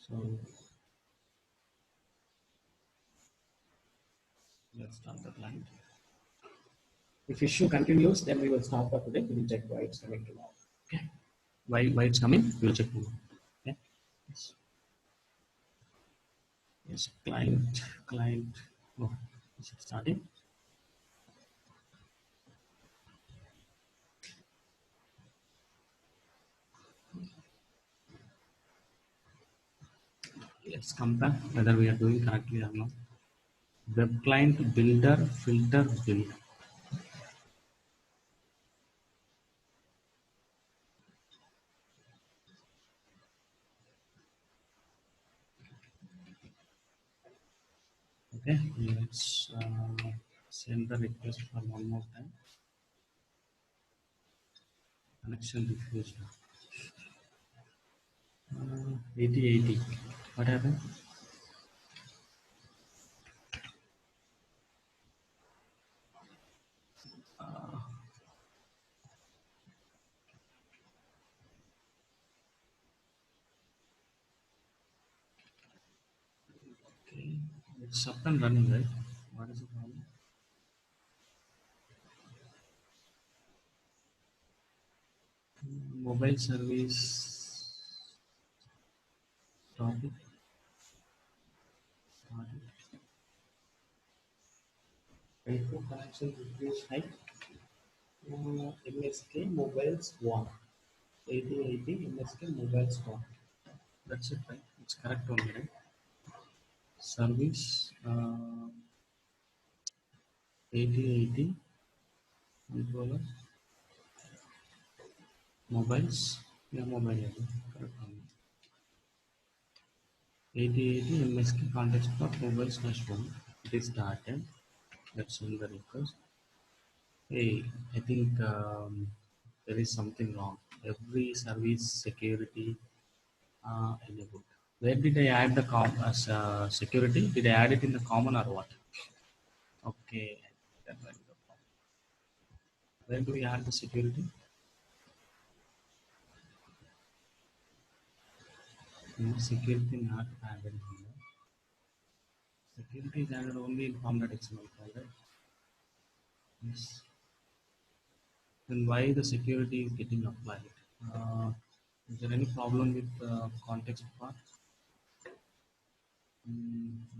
So let's start the client. If issue continues, then we will stop for today. We will check why it's coming tomorrow. Okay. Why it's coming? We will check tomorrow. Okay. Yes. Yes. Client. Oh, is it starting? Let's compare whether we are doing correctly or not. Web client builder filter build. Okay, let's send the request for one more time. Connection refused. 8080. What happened? Okay, it's up and running, right? What is the problem? Mobile service topic. Facebook connection refused, right? MSK mobiles 1. 8080 MSK mobiles 1. That's it, right? It's correct only, right? Service 8080 controller mobiles. Yeah, mobile. Yeah, correct only. 8080 MSK context for mobile slash 1. It is started. Let's send the request. Hey, I think there is something wrong. Every service security enabled. Where did I add the security? Did I add it in the common or what? Okay, that might be the problem. Where do we add the security? No, security not added here. Security is added only in form.xml file, right? Yes. Then why the security is getting applied? Is there any problem with the context part?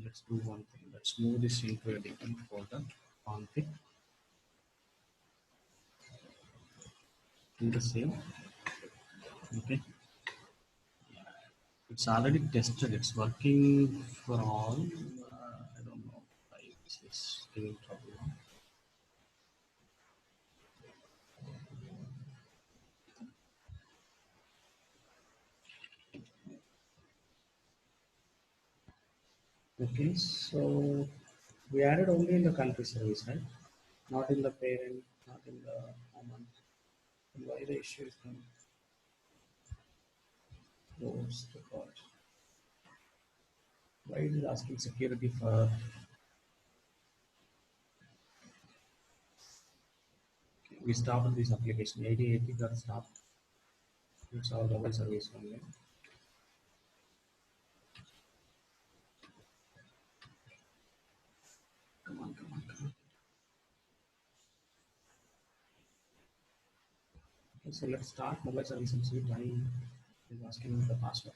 Let's do one thing. Let's move this into a different folder. Config. Do the same. Okay. It's already tested. It's working for all. I don't know why this is giving trouble. Okay, so we added only in the country service, right? Not in the parent, not in the common. And why the issue is coming? Close the code. Why is it asking security for? We started this application. 8080 got stopped. It's our mobile service only. Come on, come on, come on. Okay, so let's start mobile service and see why it's asking the password.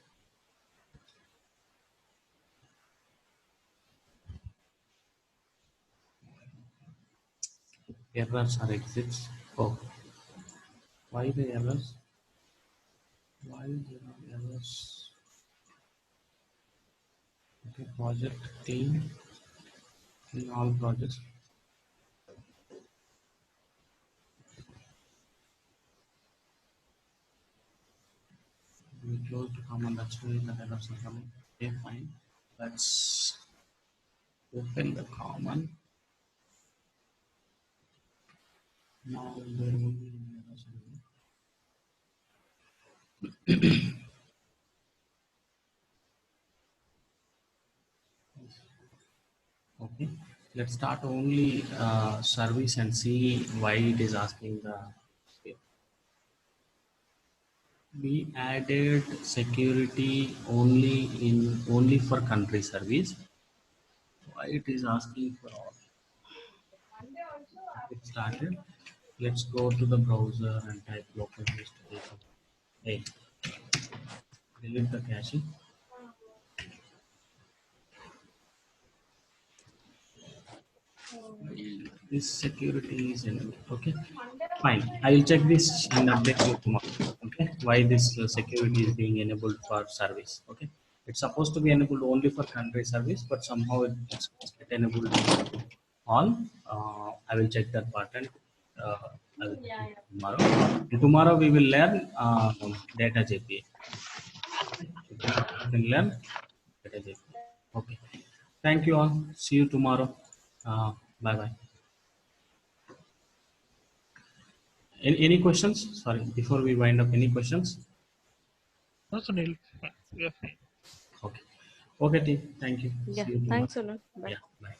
Errors or exits. Oh, why the errors? Why there are errors? Okay, project clean in all projects. We close to common, that's why the errors are coming. Okay, fine. Let's open the common. Now there will be errors. Okay, let's start only service and see why it is asking the. We added security only for country service. Why it is asking for all? It started. Let's go to the browser and type localhost 8. Delete the caching. This security is enabled. Okay, fine. I will check this and update you tomorrow. Okay, why this security is being enabled for service? Okay, it's supposed to be enabled only for country service, but somehow it's enabled all. I will check that part and I will check it tomorrow. And tomorrow we will learn data JPA. We can learn data JPA. Okay. Thank you all. See you tomorrow. Bye bye. Any questions? Sorry, before we wind up, any questions? No, Sunil. Yeah. Okay. Okay, team. Thank you. Yeah, See you tomorrow. thanks, Sunil. Bye. Yeah, bye.